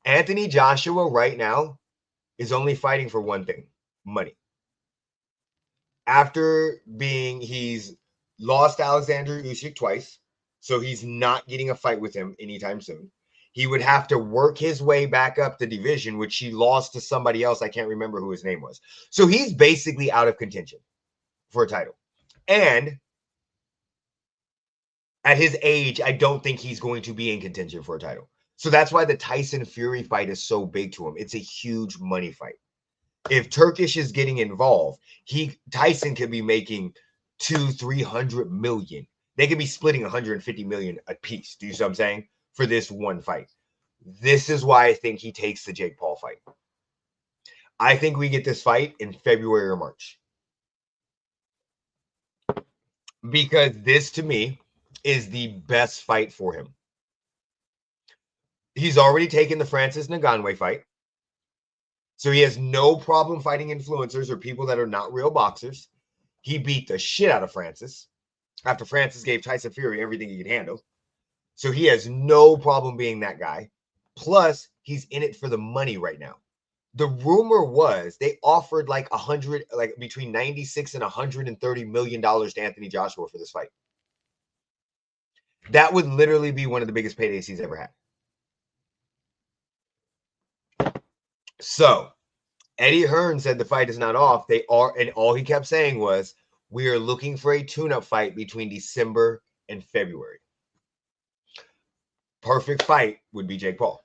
Anthony Joshua right now is only fighting for one thing, money. After he's lost Alexander Usyk twice, so he's not getting a fight with him anytime soon. He would have to work his way back up the division, which he lost to somebody else. I can't remember who his name was. So he's basically out of contention for a title. And At his age, I don't think he's going to be in contention for a title. So that's why the Tyson Fury fight is so big to him. It's a huge money fight. If Turkish is getting involved, Tyson could be making 200-300 million. They could be splitting 150 million a piece. Do you see what I'm saying? For this one fight. This is why I think he takes the Jake Paul fight. I think we get this fight in February or March. Because this, to me, is the best fight for him. He's already taken the Francis Ngannou fight. So he has no problem fighting influencers or people that are not real boxers. He beat the shit out of Francis after Francis gave Tyson Fury everything he could handle. So he has no problem being that guy. Plus, he's in it for the money right now. The rumor was they offered like between 96 and 130 million dollars to Anthony Joshua for this fight. That would literally be one of the biggest paydays he's ever had. So Eddie Hearn said the fight is not off. They are, and all he kept saying was, we are looking for a tune-up fight between December and February. Perfect fight would be Jake Paul.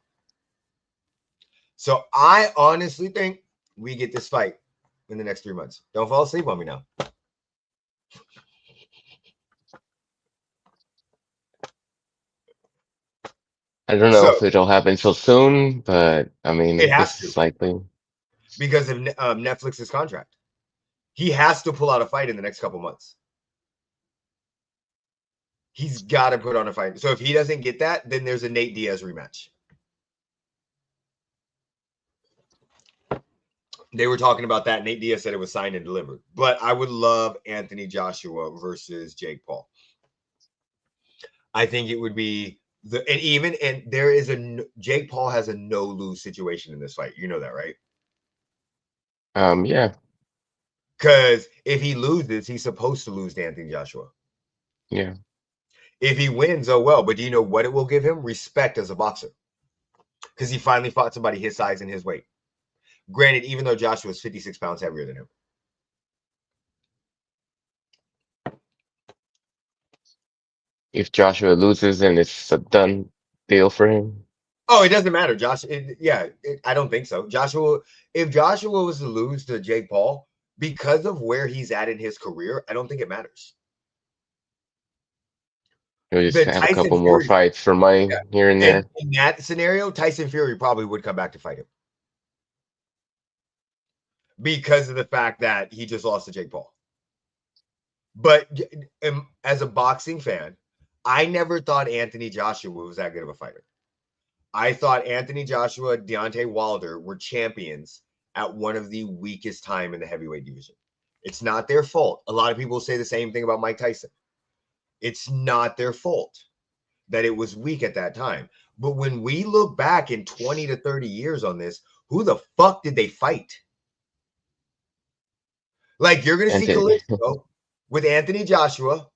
So I honestly think we get this fight in the next 3 months. Don't fall asleep on me now. I don't know if it'll happen so soon, but I mean, it has it's likely. Because of Netflix's contract. He has to pull out a fight in the next couple months. He's got to put on a fight. So if he doesn't get that, then there's a Nate Diaz rematch. They were talking about that. Nate Diaz said it was signed and delivered. But I would love Anthony Joshua versus Jake Paul. I think it would be Jake Paul has a no lose situation in this fight. You know that, right? Yeah. Because if he loses, he's supposed to lose to Anthony Joshua. Yeah. If he wins, oh well. But do you know what it will give him? Respect as a boxer. Because he finally fought somebody his size and his weight. Granted, even though Joshua is 56 pounds heavier than him. If Joshua loses, then it's a done deal for him. Oh, it doesn't matter. I don't think so. If Joshua was to lose to Jake Paul, because of where he's at in his career, I don't think it matters. He'll just have a couple more fights for money here and there. In that scenario, Tyson Fury probably would come back to fight him. Because of the fact that he just lost to Jake Paul. But as a boxing fan, I never thought Anthony Joshua was that good of a fighter. I thought Anthony Joshua, Deontay Wilder were champions at one of the weakest time in the heavyweight division. It's not their fault. A lot of people say the same thing about Mike Tyson. It's not their fault that it was weak at that time. But when we look back in 20 to 30 years on this, who the fuck did they fight? Like, you're going to see Klitschko with Anthony Joshua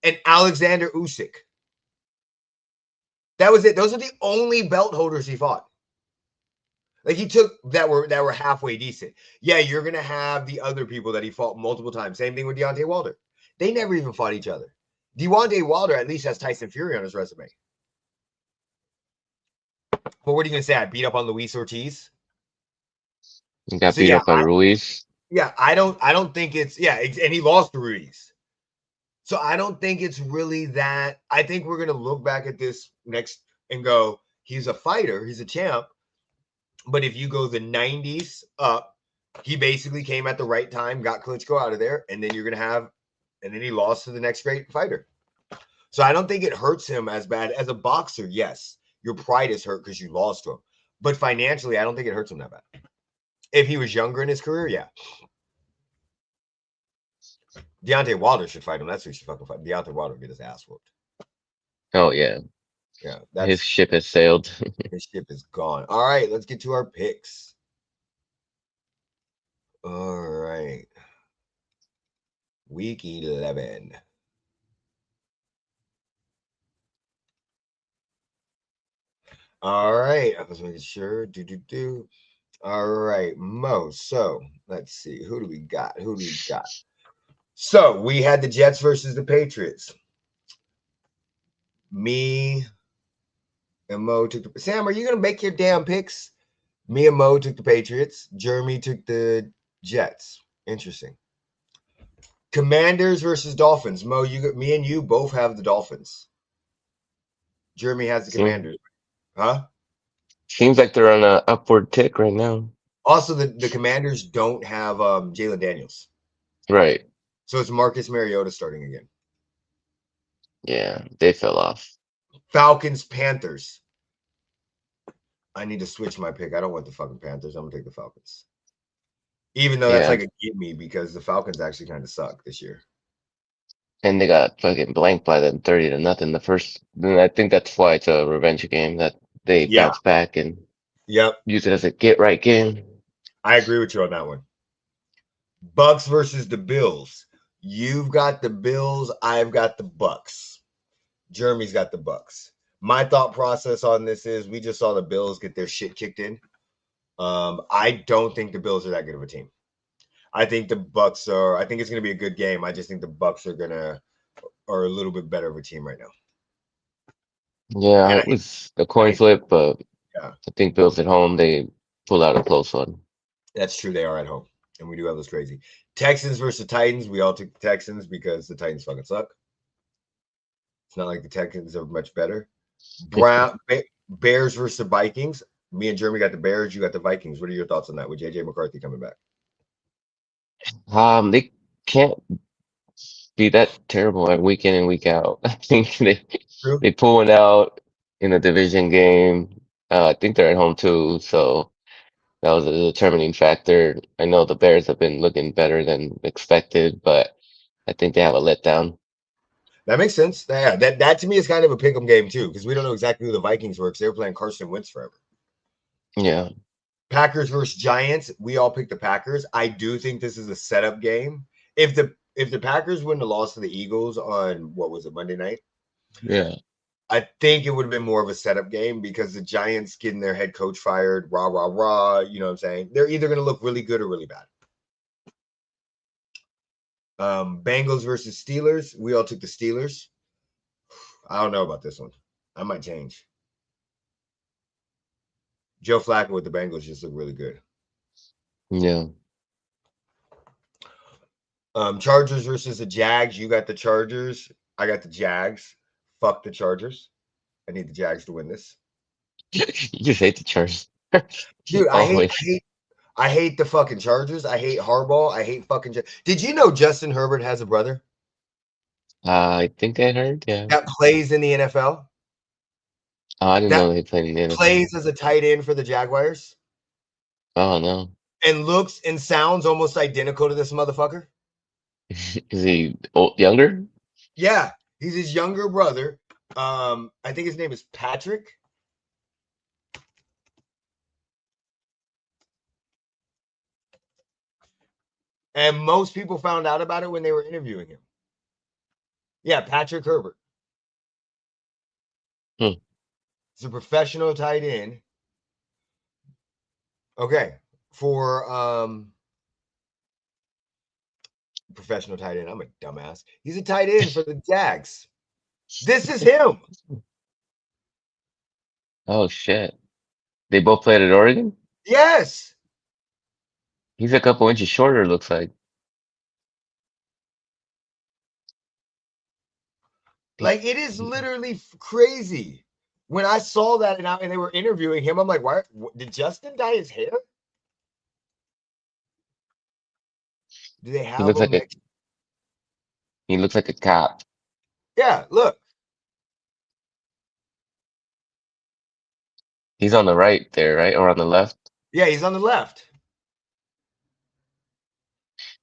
and Alexander Usyk. That was it. Those are the only belt holders he fought. Like, he took that were halfway decent. Yeah, you're going to have the other people that he fought multiple times. Same thing with Deontay Wilder. They never even fought each other. Deontay Wilder at least has Tyson Fury on his resume. But what are you going to say? I beat up on Luis Ortiz? He got beat up by Ruiz. Yeah, I don't think it's, and he lost to Ruiz. So I don't think it's really that. I think we're going to look back at this next and go, he's a fighter, he's a champ. But if you go the 90s up, he basically came at the right time, got Klitschko out of there, and then you're going to have, and then he lost to the next great fighter. So I don't think it hurts him as bad. As a boxer, yes, your pride is hurt because you lost to him. But financially, I don't think it hurts him that bad. If he was younger in his career, yeah. Deontay Wilder should fight him. That's who should fucking fight. Deontay Wilder would get his ass whooped. Oh, yeah. Yeah. His ship has sailed. His ship is gone. All right, let's get to our picks. All right. Week 11. All right. I was making sure. All right, Mo. So let's see. Who do we got? So we had the Jets versus the Patriots. Me and Mo took the Sam. Are you gonna make your damn picks? Me and Mo took the Patriots. Jeremy took the Jets. Interesting. Commanders versus Dolphins. Mo, me and you both have the Dolphins. Jeremy has the Seems Commanders. Huh? seems like they're on a upward tick right now. Also, the Commanders don't have Jalen Daniels. Right. So it's Marcus Mariota starting again. Yeah, they fell off. Falcons, Panthers. I need to switch my pick. I don't want the fucking Panthers. I'm going to take the Falcons. Even though that's Yeah. like a give me because the Falcons actually kind of suck this year. And they got fucking blanked by them 30-0. The first, then I think that's why it's a revenge game that they Yeah. bounce back and Yep. use it as a get right game. I agree with you on that one. Bucks versus the Bills. You've got the Bills. I've got the Bucks. Jeremy's got the Bucks. My thought process on this is we just saw the Bills get their shit kicked in. I don't think the Bills are that good of a team. I think the Bucks are. I think it's going to be a good game. I just think the Bucks are a little bit better of a team right now. Yeah, it was a coin flip, but yeah. I think Bills at home, they pull out a close one. That's true. They are at home, and we do have those crazy Texans versus Titans. We all took the Texans because the Titans fucking suck. It's not like the Texans are much better. Bears versus the Vikings. Me and Jeremy got the Bears. You got the Vikings. What are your thoughts on that with JJ McCarthy coming back? They can't be that terrible at week in and week out. I think they pull one out in a division game. I think they're at home too, so that was a determining factor. I know the Bears have been looking better than expected, but I think they have a letdown. That makes sense. Yeah, that to me is kind of a pick'em game too, because we don't know exactly who the Vikings were because they were playing Carson Wentz forever. Yeah. Packers versus Giants. We all picked the Packers. I do think this is a setup game. If the Packers wouldn't have lost to the Eagles on what was it, Monday night? Yeah. I think it would have been more of a setup game because the Giants getting their head coach fired, rah, rah, rah. You know what I'm saying? They're either going to look really good or really bad. Bengals versus Steelers. We all took the Steelers. I don't know about this one. I might change. Joe Flacco with the Bengals just look really good. Yeah. Chargers versus the Jags. You got the Chargers. I got the Jags. Fuck the Chargers. I need the Jags to win this. You just hate the Chargers. Dude, I hate the fucking Chargers. I hate Harbaugh. I hate fucking. Did you know Justin Herbert has a brother? I think I heard. Yeah. That plays in the NFL. Oh, I didn't know they played in the NFL. Plays as a tight end for the Jaguars. Oh no. And looks and sounds almost identical to this motherfucker. Is he younger? Yeah, he's his younger brother. I think his name is Patrick. And most people found out about it when they were interviewing him. Yeah, Patrick Herbert. He's a professional tight end. Okay. For professional tight end. I'm a dumbass. He's a tight end for the Jags. This is him. Oh shit. They both played at Oregon? Yes. He's a couple inches shorter, looks like. Like, it is literally crazy. When I saw that and they were interviewing him, I'm like, why did Justin dye his hair? Do they have He looks like a cop. Yeah, look. He's on the right there, right? Or on the left? Yeah, he's on the left.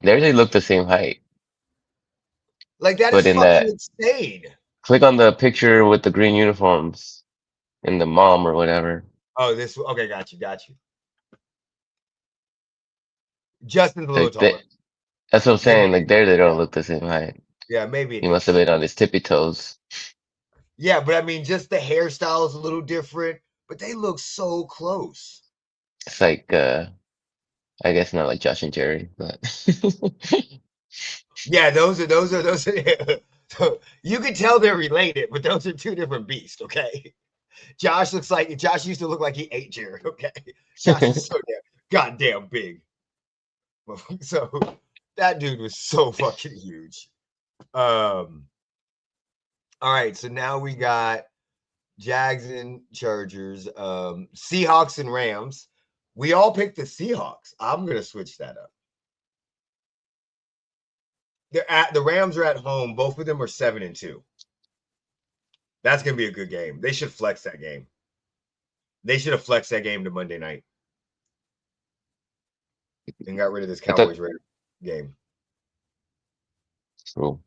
They really look the same height. Like, that is fucking insane. Click on the picture with the green uniforms and the mom or whatever. Oh, okay, got you. Justin's a little taller. That's what I'm saying. Like, they don't look the same height. Yeah, maybe. He must have been on his tippy toes. Yeah, but I mean, just the hairstyle is a little different, but they look so close. It's like, I guess not like Josh and Jerry, but yeah, those are So you can tell they're related, but those are two different beasts, okay? Josh used to look like he ate Jared, okay? Josh is so goddamn big. So that dude was so fucking huge. All right, so now we got Jags and Chargers, Seahawks and Rams. We all picked the Seahawks. I'm gonna switch that up. The Rams are at home. Both of them are 7-2. That's gonna be a good game. They should flex that game. They should have flexed that game to Monday night and got rid of this Cowboys Raiders game. True.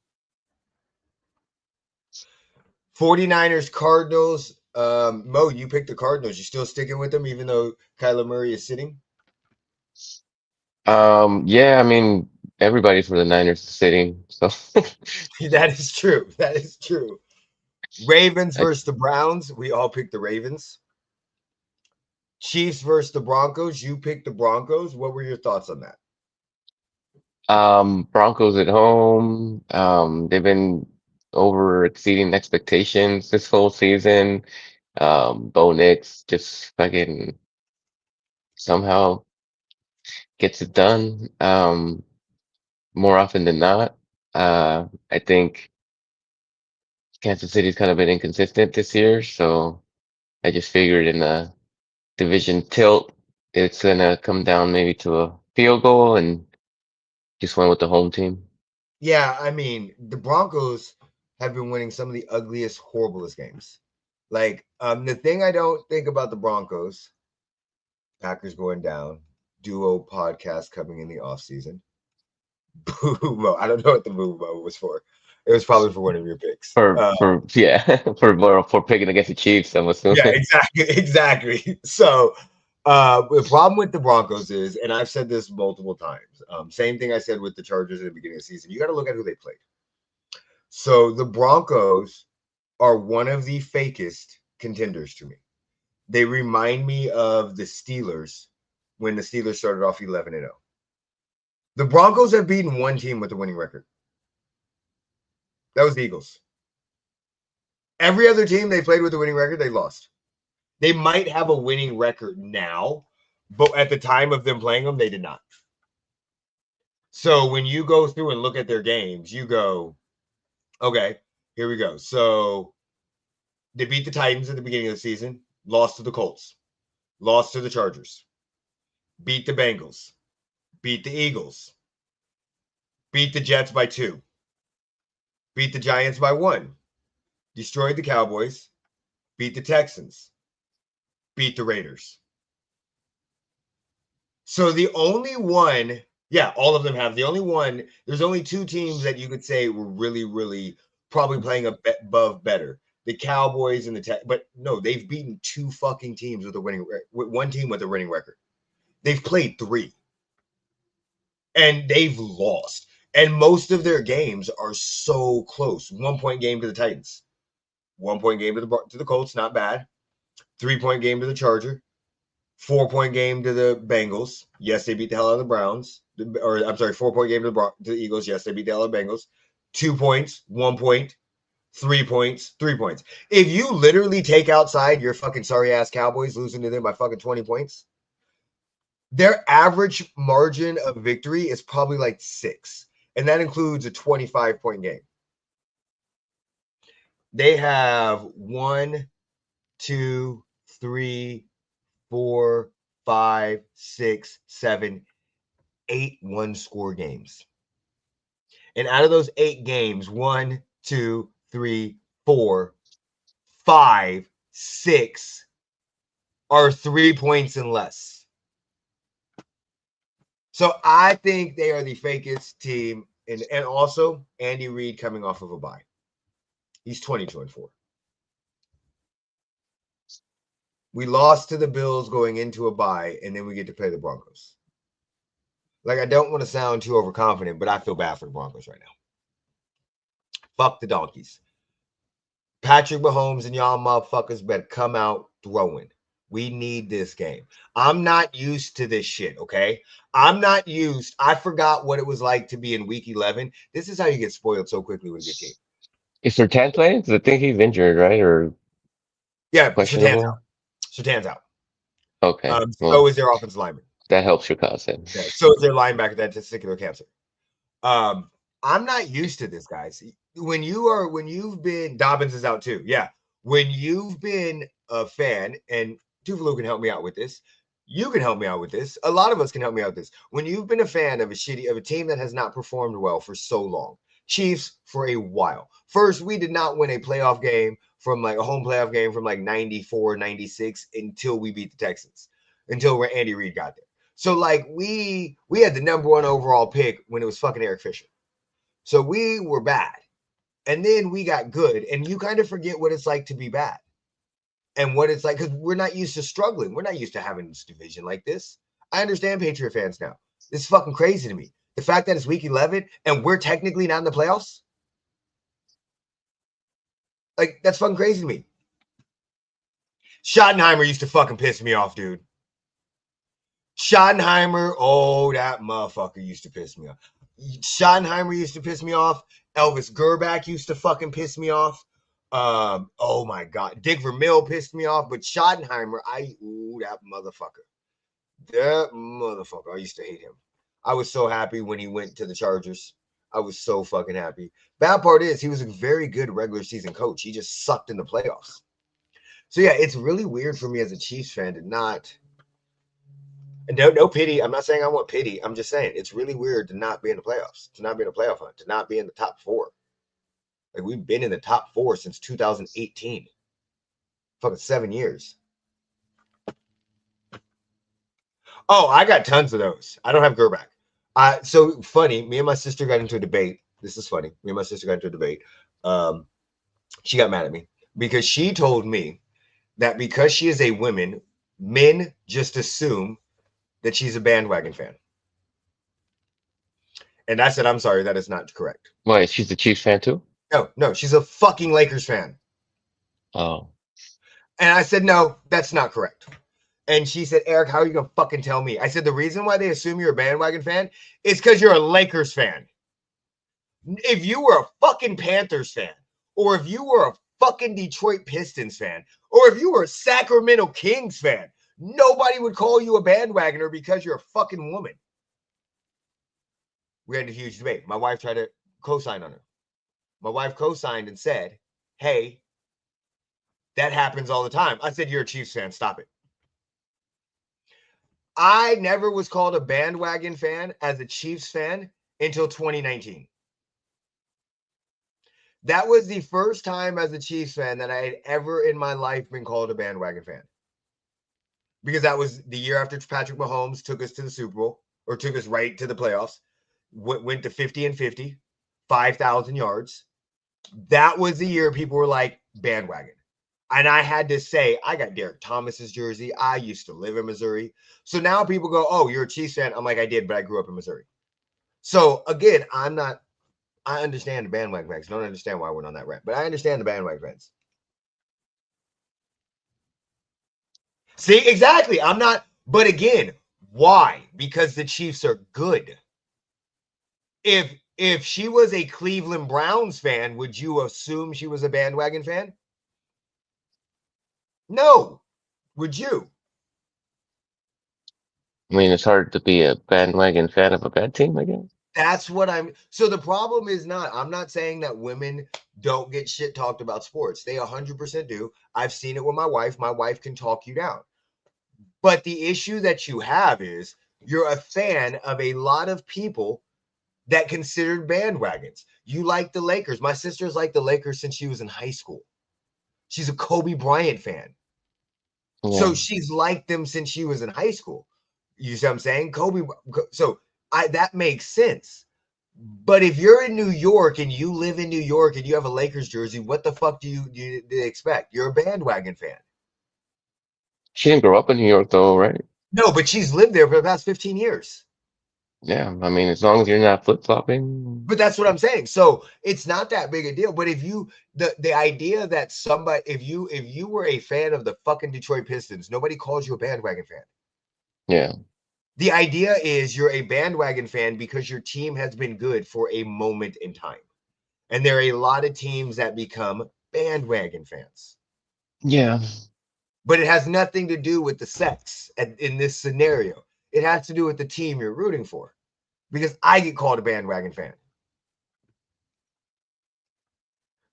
49ers, Cardinals. Mo, you picked the Cardinals. You still sticking with them even though Kyler Murray is sitting? Yeah, I mean, everybody for the Niners is sitting, so That is true. That is true. Ravens versus the Browns. We all picked the Ravens. Chiefs versus the Broncos. You picked the Broncos. What were your thoughts on that? Broncos at home. They've been over exceeding expectations this whole season. Bo Nix just fucking somehow gets it done. More often than not. I think Kansas City's kind of been inconsistent this year, so I just figured in the division tilt, it's gonna come down maybe to a field goal and just went with the home team. Yeah, I mean, the Broncos have been winning some of the ugliest, horriblest games. Like, the thing I don't think about the Broncos, Packers going down, duo podcast coming in the offseason. Boo Mo. I don't know what the boo Mo was for. It was probably for one of your picks. For picking against the Chiefs, I'm assuming. Yeah, exactly. So the problem with the Broncos is, and I've said this multiple times, same thing I said with the Chargers at the beginning of the season, you got to look at who they played. So the Broncos are one of the fakest contenders to me. They remind me of the Steelers when the Steelers started off 11-0. The Broncos have beaten one team with a winning record. That was the Eagles. Every other team they played with a winning record, they lost. They might have a winning record now, but at the time of them playing them, they did not. So when you go through and look at their games, you go, okay, here we go. So they beat the Titans at the beginning of the season, lost to the Colts, lost to the Chargers, beat the Bengals, beat the Eagles, beat the Jets by 2, beat the Giants by 1, destroyed the Cowboys, beat the Texans, beat the Raiders. So the only one, yeah, all of them have. The only one, there's only 2 teams that you could say were really, really probably playing above better. The Cowboys and the but no, they've beaten 2 fucking teams with one team with a winning record. They've played 3. And they've lost. And most of their games are so close. 1-point game to the Titans. 1-point game to the Colts, not bad. 3-point game to the Charger. 4-point game to the Bengals. Yes, they beat the hell out of the Browns. 4-point game to the Eagles. Yes, they beat the hell out of the Bengals. 2 points, 1 point, 3 points, 3 points. If you literally take outside your fucking sorry ass Cowboys losing to them by fucking 20 points, their average margin of victory is probably like 6. And that includes a 25-point game. They have 1, 2, 3, 4, 5, 6, 7, 8 one-score games. And out of those 8 games, 1, 2, 3, 4, 5, 6 are 3 points and less. So I think they are the fakest team. And also Andy Reid coming off of a bye. He's 22-4. We lost to the Bills going into a bye, and then we get to play the Broncos. Like, I don't want to sound too overconfident, but I feel bad for the Broncos right now. Fuck the Donkeys. Patrick Mahomes and y'all motherfuckers better come out throwing. We need this game. I'm not used to this shit, okay? I forgot what it was like to be in week 11. This is how you get spoiled so quickly with your team. Is Sertan playing? 'Cause I think he's injured, right? Or Yeah, Sertan's questionable? out. Sertan's out. Okay. So Well, is their offensive lineman. that helps your cause then. Yeah, so is their linebacker, that testicular cancer. I'm not used to this, guys. When you've been, Dobbins is out too. Yeah. When you've been a fan, and Tuvalu can help me out with this. You can help me out with this. A lot of us can help me out with this. When you've been a fan of a team that has not performed well for so long, Chiefs for a while. First, we did not win a playoff game from like a home playoff game from like 94, 96 until we beat the Texans, until Andy Reid got there. So like we had the number 1 overall pick when it was fucking Eric Fisher. So we were bad. And then we got good. And you kind of forget what it's like to be bad. And what it's like, because we're not used to struggling. We're not used to having this division like this. I understand Patriot fans now. This is fucking crazy to me. The fact that it's week 11 and we're technically not in the playoffs. Like, that's fucking crazy to me. Schottenheimer used to fucking piss me off, dude. Schottenheimer, oh, that motherfucker used to piss me off. Schottenheimer used to piss me off. Elvis Gerback used to fucking piss me off. Oh my God. Dick Vermeil pissed me off, but Schottenheimer, that motherfucker. That motherfucker. I used to hate him. I was so happy when he went to the Chargers. I was so fucking happy. Bad part is he was a very good regular season coach. He just sucked in the playoffs. So yeah, it's really weird for me as a Chiefs fan to not. No pity. I'm not saying I want pity. I'm just saying it's really weird to not be in the playoffs, to not be in a playoff hunt, to not be in the top 4. Like we've been in the top 4 since 2018. Fucking 7 years. Oh, I got tons of those. I don't have Gerback. So funny. Me and my sister got into a debate. This is funny. Me and my sister got into a debate. She got mad at me because she told me that because she is a woman, men just assume that she's a bandwagon fan. And I said, I'm sorry, that is not correct. Why? She's a Chiefs fan too? No, she's a fucking Lakers fan. Oh. And I said, no, that's not correct. And she said, Eric, how are you going to fucking tell me? I said, the reason why they assume you're a bandwagon fan is because you're a Lakers fan. If you were a fucking Panthers fan, or if you were a fucking Detroit Pistons fan, or if you were a Sacramento Kings fan, nobody would call you a bandwagoner because you're a fucking woman. We had a huge debate. My wife tried to co-sign on her. My wife co-signed and said, hey, that happens all the time. I said, you're a Chiefs fan. Stop it. I never was called a bandwagon fan as a Chiefs fan until 2019. That was the first time as a Chiefs fan that I had ever in my life been called a bandwagon fan. Because that was the year after Patrick Mahomes took us to the Super Bowl, or took us right to the playoffs, went to 50-50, 5,000 yards. That was the year people were like, bandwagon. And I had to say, I got Derek Thomas's jersey. I used to live in Missouri. So now people go, oh, you're a Chiefs fan. I'm like, I did, but I grew up in Missouri. So again, I understand the bandwagon fans. I don't understand why I went on that rant, but I understand the bandwagon fans. See, exactly. I'm not, but again, why? Because the Chiefs are good. If she was a Cleveland Browns fan, would you assume she was a bandwagon fan? No. Would you? I mean, it's hard to be a bandwagon fan of a bad team, I guess. That's what so the problem is I'm not saying that women don't get shit talked about sports. They 100% do. I've seen it with my wife. My wife can talk you down. But the issue that you have is you're a fan of a lot of people that considered bandwagons. You like the Lakers. My sister's liked the Lakers since she was in high school. She's a Kobe Bryant fan. Yeah. So she's liked them since she was in high school. You see what I'm saying? So that makes sense. But if you're in New York and you live in New York and you have a Lakers jersey, what the fuck do you expect? You're a bandwagon fan. She didn't grow up in New York though, right? No, but she's lived there for the past 15 years. Yeah, I mean, as long as you're not flip-flopping. But that's what I'm saying. So it's not that big a deal. But if you, the idea that somebody, if you were a fan of the fucking Detroit Pistons, nobody calls you a bandwagon fan. Yeah. The idea is you're a bandwagon fan because your team has been good for a moment in time. And there are a lot of teams that become bandwagon fans. Yeah. But it has nothing to do with the sex in this scenario. It has to do with the team you're rooting for. Because I get called a bandwagon fan.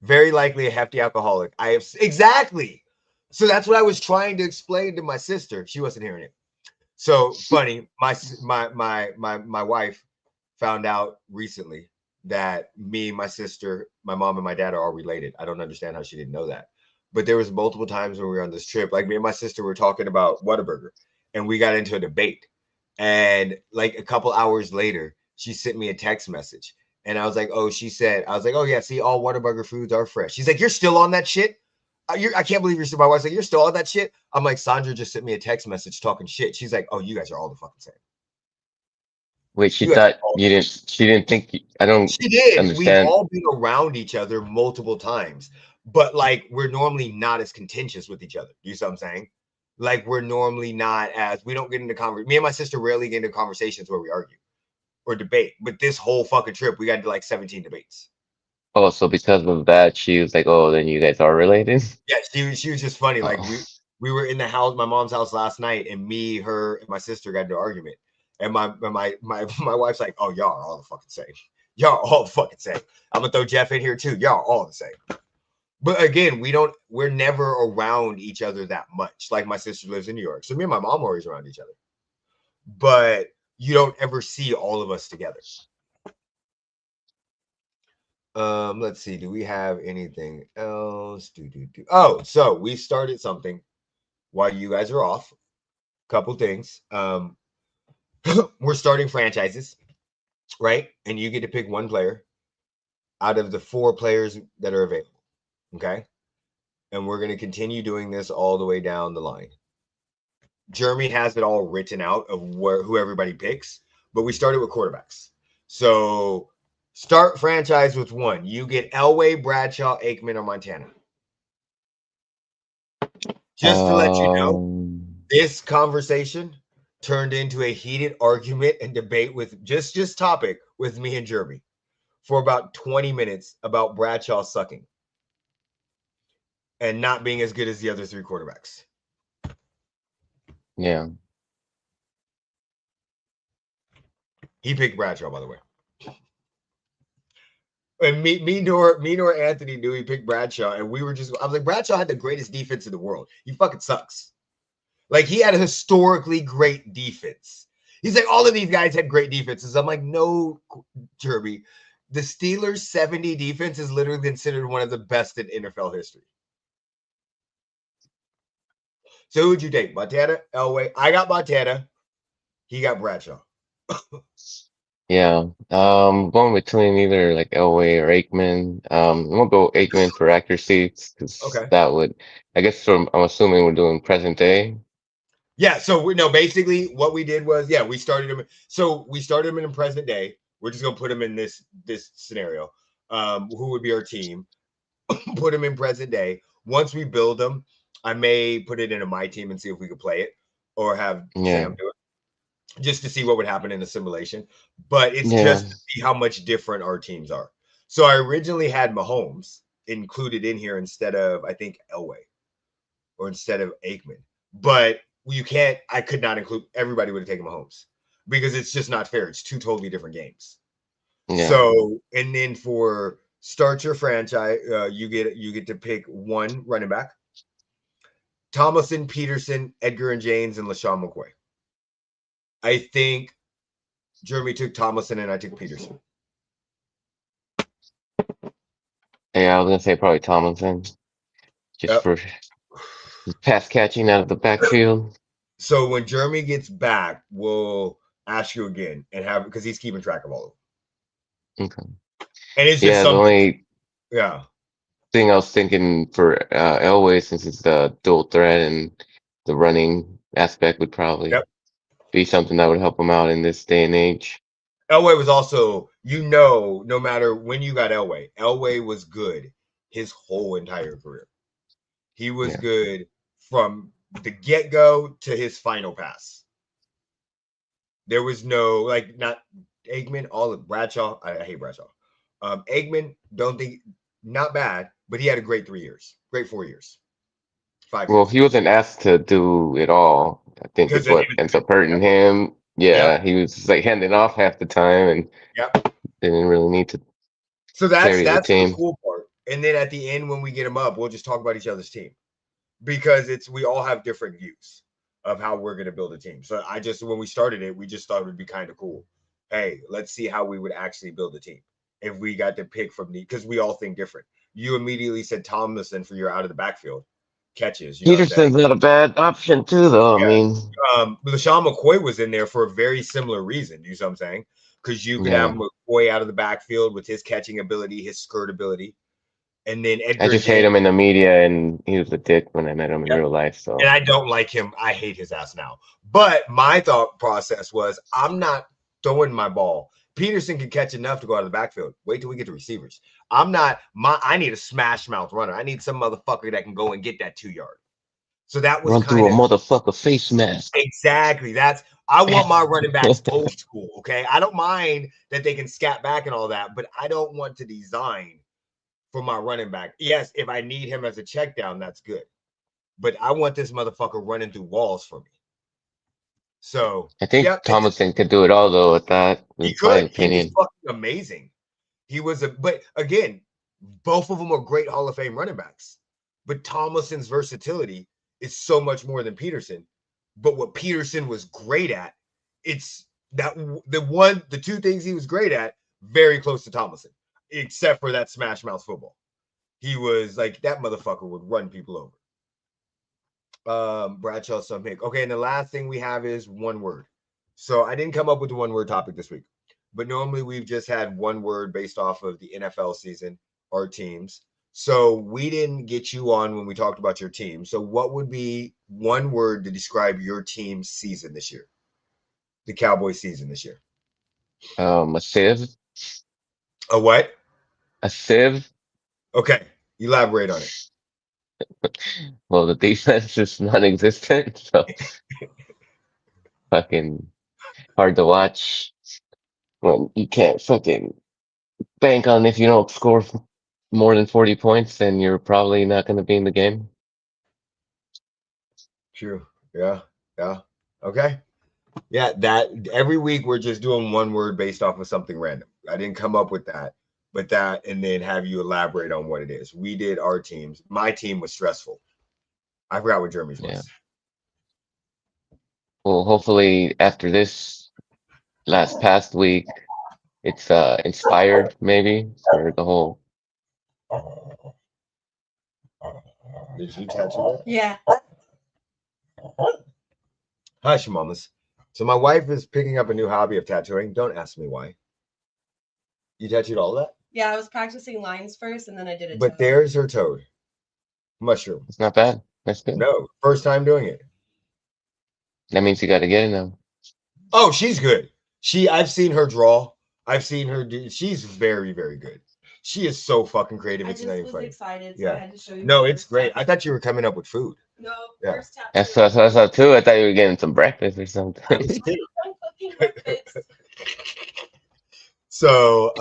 Very likely a hefty alcoholic. Exactly. So that's what I was trying to explain to my sister. She wasn't hearing it. So funny. My wife found out recently that me, my sister, my mom, and my dad are all related. I don't understand how she didn't know that. But there was multiple times when we were on this trip, like me and my sister were talking about Whataburger, and we got into a debate. And like a couple hours later, she sent me a text message. And I was like, oh, yeah, see, all Whataburger foods are fresh. She's like, you're still on that shit? I can't believe you're still, my wife's like, you're still on that shit? I'm like, Sandra just sent me a text message talking shit. She's like, oh, you guys are all the fucking same. Wait, she didn't think, I don't She did. understand. We've all been around each other multiple times, but like, we're normally not as contentious with each other. You see what I'm saying? Like, we're normally not as, we don't get into conversation. Me and my sister rarely get into conversations where we argue or debate. But this whole fucking trip, we got to like 17 debates. Oh, so because of that, she was like, "Oh, then you guys are related." Yeah, she was just funny. Like Oh. we were in the house, my mom's house last night, and me, her, and my sister got into an argument. And my wife's like, "Oh, y'all are all the fucking same. Y'all are all the fucking same. I'm gonna throw Jeff in here too. Y'all are all the same." But again, we're never around each other that much. Like my sister lives in New York, so me and my mom are always around each other. But you don't ever see all of us together. Let's see. Do we have anything else? Oh, so we started something while you guys are off. Couple things. We're starting franchises, right? And you get to pick one player out of the 4 players that are available. Okay. And we're going to continue doing this all the way down the line. Jeremy has it all written out of who everybody picks, but we started with quarterbacks. So start franchise with 1. You get Elway, Bradshaw, Aikman, or Montana. Just to let you know, this conversation turned into a heated argument and debate with just topic with me and Jeremy for about 20 minutes about Bradshaw sucking and not being as good as the other 3 quarterbacks. Yeah. He picked Bradshaw, by the way. And me nor Anthony knew he picked Bradshaw, and I was like, Bradshaw had the greatest defense in the world. He fucking sucks. Like, he had a historically great defense. He's like, all of these guys had great defenses. I'm like, no, Jeremy. The Steelers' 70 defense is literally considered one of the best in NFL history. So who'd you take? Montana, Elway? I got Montana. He got Bradshaw. Yeah. Going between either like Elway or Aikman. I'm gonna go Aikman for accuracy because that would, I guess, I'm assuming we're doing present day. Yeah. So basically what we did was, we started him. So we started him in present day. We're just gonna put him in this scenario. Who would be our team? Put him in present day. Once we build him, I may put it into my team and see if we could play it, or have Sam do it, just to see what would happen in a simulation. But it's just to see how much different our teams are. So I originally had Mahomes included in here instead of, I think, Elway, or instead of Aikman. But I could not include, everybody would have taken Mahomes because it's just not fair. It's 2 totally different games. Yeah. So, and then for start your franchise, you get to pick 1 running back. Tomlinson, Peterson, Edgar and James, and LaShawn McCoy. I think Jeremy took Tomlinson and I took Peterson. Yeah, I was gonna say probably Tomlinson, just for pass catching out of the backfield. So when Jeremy gets back, we'll ask you again and because he's keeping track of all of them. Okay. And it's just something. Thing I was thinking for Elway, since it's the dual threat and the running aspect, would probably be something that would help him out in this day and age. Elway was also, no matter when you got Elway was good his whole entire career. He was good from the get-go to his final pass. There was no, not Aikman, all of Bradshaw. I hate Bradshaw. Eggman, don't think not bad, but he had a great 3 years, great 4 years, 5 Well, years. he wasn't asked to do it all. I think Because it's then he what was ends up hurting him. Yep. Yeah, he was like handing off half the time and Yep. didn't really need to So that's carry the the team. cool part. And then at the end, when we get him up, we'll just talk about each other's team because we all have different views of how we're going to build a team. So when we started it, we just thought it would be kind of cool. Hey, let's see how we would actually build a team if we got to pick from because we all think different. You immediately said Tomlinson for your out of the backfield catches. You know what I'm saying? Peterson's not a bad option too, though. I Yeah. mean, LaShawn McCoy was in there for a very similar reason. You know what I'm saying? Because you could have McCoy out of the backfield with his catching ability, his skirt ability, and then Edgar. I just hate him in the media, and he was a dick when I met him in real life. So, and I don't like him. I hate his ass now. But my thought process was, I'm not throwing my ball. Peterson can catch enough to go out of the backfield. Wait till we get to receivers. I need a smash mouth runner. I need some motherfucker that can go and get that 2 yard. So that was run through a motherfucker face mask. Exactly. I want my running backs old school. Okay. I don't mind that they can scat back and all that, but I don't want to design for my running back. Yes, if I need him as a check down, that's good. But I want this motherfucker running through walls for me. So I think Tomlinson could do it all though with that. He my could. opinion. He was fucking amazing. But again, both of them are great Hall of Fame running backs. But Tomlinson's versatility is so much more than Peterson. But what Peterson was great at, it's that the two things he was great at, very close to Tomlinson, except for that smash mouth football. He was like, that motherfucker would run people over. Bradshaw, some hick. Okay, and the last thing we have is one word. So I didn't come up with the one word topic this week, but normally we've just had one word based off of the NFL season, our teams. So we didn't get you on when we talked about your team. So what would be one word to describe your team's season this year? The Cowboys season this year. A sieve. A what? A sieve. Okay, elaborate on it. Well, the defense is non-existent, so fucking hard to watch. Well, you can't fucking bank on if you don't score more than 40 points, then you're probably not going to be in the game. True. Yeah. Okay. Yeah, that every week we're just doing one word based off of something random. I didn't come up with that, but that, and then have you elaborate on what it is. We did our teams. My team was stressful. I forgot what Jeremy's was. Yeah. Well, hopefully after this past week, it's inspired maybe for the whole. Did you tattoo that? Yeah. Hush, mamas. So my wife is picking up a new hobby of tattooing. Don't ask me why. You tattooed all that? Yeah, I was practicing lines first, and then I did it. But there's her toad. Mushroom. It's not bad. That's good. No, first time doing it. That means you got to get it now. Oh, she's good. I've seen her draw. I've seen her do. She's very, very good. She is so fucking creative. It's not even funny. Excited, so Yeah. I had to show you. No, it's great. I thought you were coming up with food. No, Yeah. first tattoo. That's what I thought too. I thought you were getting some breakfast or something. I'm cooking breakfast. So,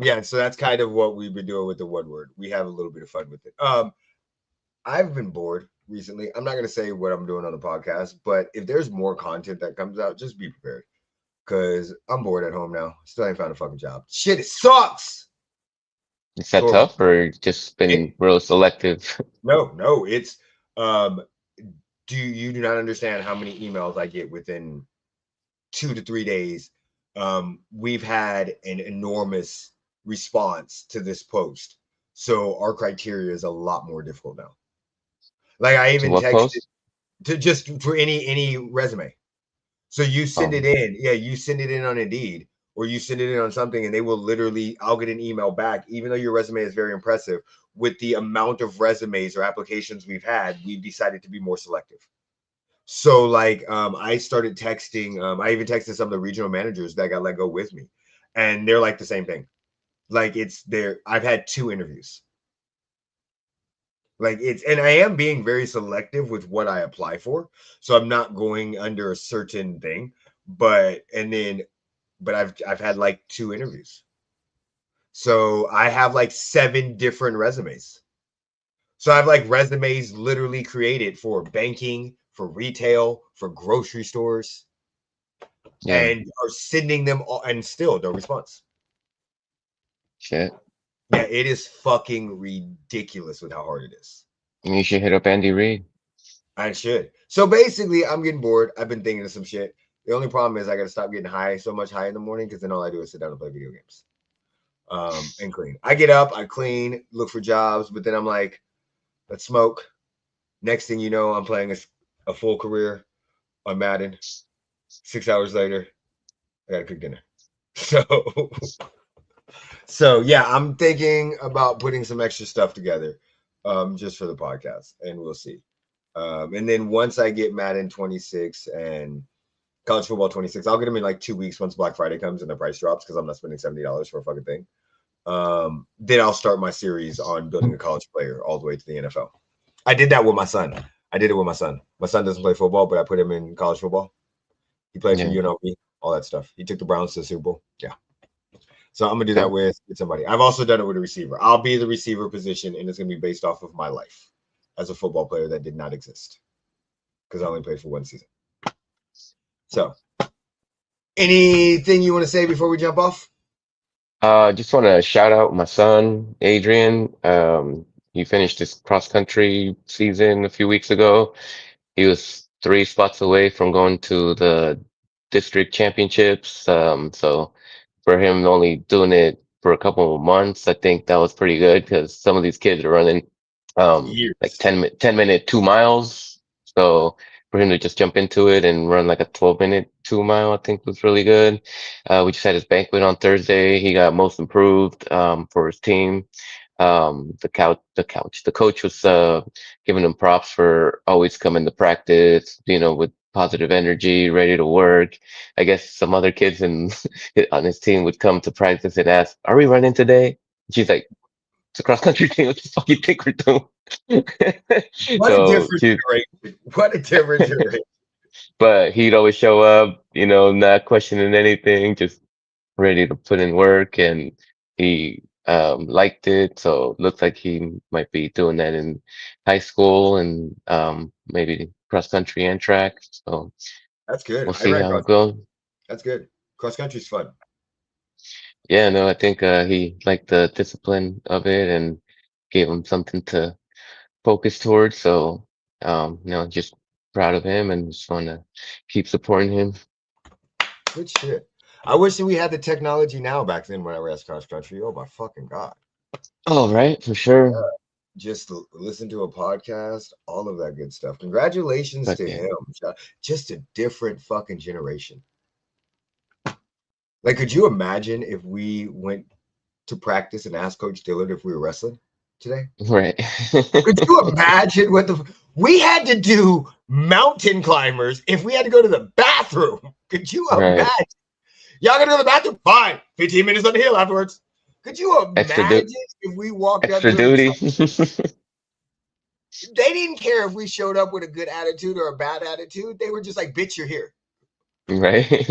yeah. So that's kind of what we've been doing with the one word. We have a little bit of fun with it. I've been bored recently. I'm not gonna say what I'm doing on the podcast, but if there's more content that comes out, just be prepared. Because I'm bored at home now. Still ain't found a fucking job. Shit, it sucks. Is that tough or just been real selective? No, it's you do not understand how many emails I get within 2 to 3 days. We've had an enormous response to this post. So our criteria is a lot more difficult now. Like I even texted to just for any resume. So you send it in. Yeah, you send it in on Indeed or you send it in on something and they will literally, I'll get an email back, even though your resume is very impressive. With the amount of resumes or applications we've had, we've decided to be more selective. So like I started texting, I even texted some of the regional managers that got let go with me. And they're like the same thing. Like I've had 2 interviews. Like and I am being very selective with what I apply for. So I'm not going under a certain thing, but I've had like 2 interviews. So I have like 7 different resumes. So I have like resumes literally created for banking, for retail, for grocery stores, Yeah, and are sending them all, and still no response. shit. Yeah, it is fucking ridiculous with how hard it is. You should hit up Andy Reid. I should. So basically, I'm getting bored. I've been thinking of some shit. The only problem is I got to stop getting so much high in the morning, because then all I do is sit down and play video games, and clean. I get up, I clean, look for jobs, but then I'm like, let's smoke. Next thing you know, I'm playing a full career on Madden. 6 hours later, I gotta cook dinner. So yeah, I'm thinking about putting some extra stuff together, just for the podcast, and we'll see. And then once I get Madden 26 and college football 26, I'll get them in like 2 weeks once Black Friday comes and the price drops, because I'm not spending $70 for a fucking thing. Then I'll start my series on building a college player all the way to the NFL. I did that with my son. I did it with my son. My son doesn't play football, but I put him in college football. He played for UNLV, all that stuff. He took the Browns to the Super Bowl. Yeah. So I'm gonna do that with somebody. I've also done it with a receiver. I'll be the receiver position, and it's gonna be based off of my life as a football player that did not exist, because I only played for 1 season. So, anything you want to say before we jump off? Just want to shout out my son, Adrian. He finished his cross country season a few weeks ago. He was 3 spots away from going to the district championships. So for him only doing it for a couple of months, I think that was pretty good, because some of these kids are running like Years. 10 minute 2 miles. So for him to just jump into it and run like a 12-minute 2 mile, I think was really good. We just had his banquet on Thursday. He got most improved for his team. The coach was giving him props for always coming to practice, with positive energy, ready to work. I guess some other kids on his team would come to practice and ask, "Are we running today?" She's like, "It's a cross country team. What the fuck you think we're doing?" What a So different generation. What a different generation. but he'd always show up, not questioning anything, just ready to put in work, and he liked it. So looks like he might be doing that in high school, and maybe cross country and track. So That's good. we'll I see ran how cross. it goes. That's good. Cross country's fun. Yeah, no, I think he liked the discipline of it and gave him something to focus towards. So just proud of him and just want to keep supporting him. Good shit. I wish that we had the technology now back then when I ran cross country. Oh my fucking god. Oh, right, for sure. Just listen to a podcast, all of that good stuff. Congratulations But to yeah, him. Just a different fucking generation. Like, could you imagine if we went to practice and asked Coach Dillard if we were wrestling today? right. Could you imagine we had to do mountain climbers if we had to go to the bathroom? Could you Right. imagine? Y'all gonna go to the bathroom? Fine. 15 minutes on the hill afterwards. Could you imagine if we walked up Extra to them? duty. They didn't care if we showed up with a good attitude or a bad attitude. They were just like, bitch, you're here. Right.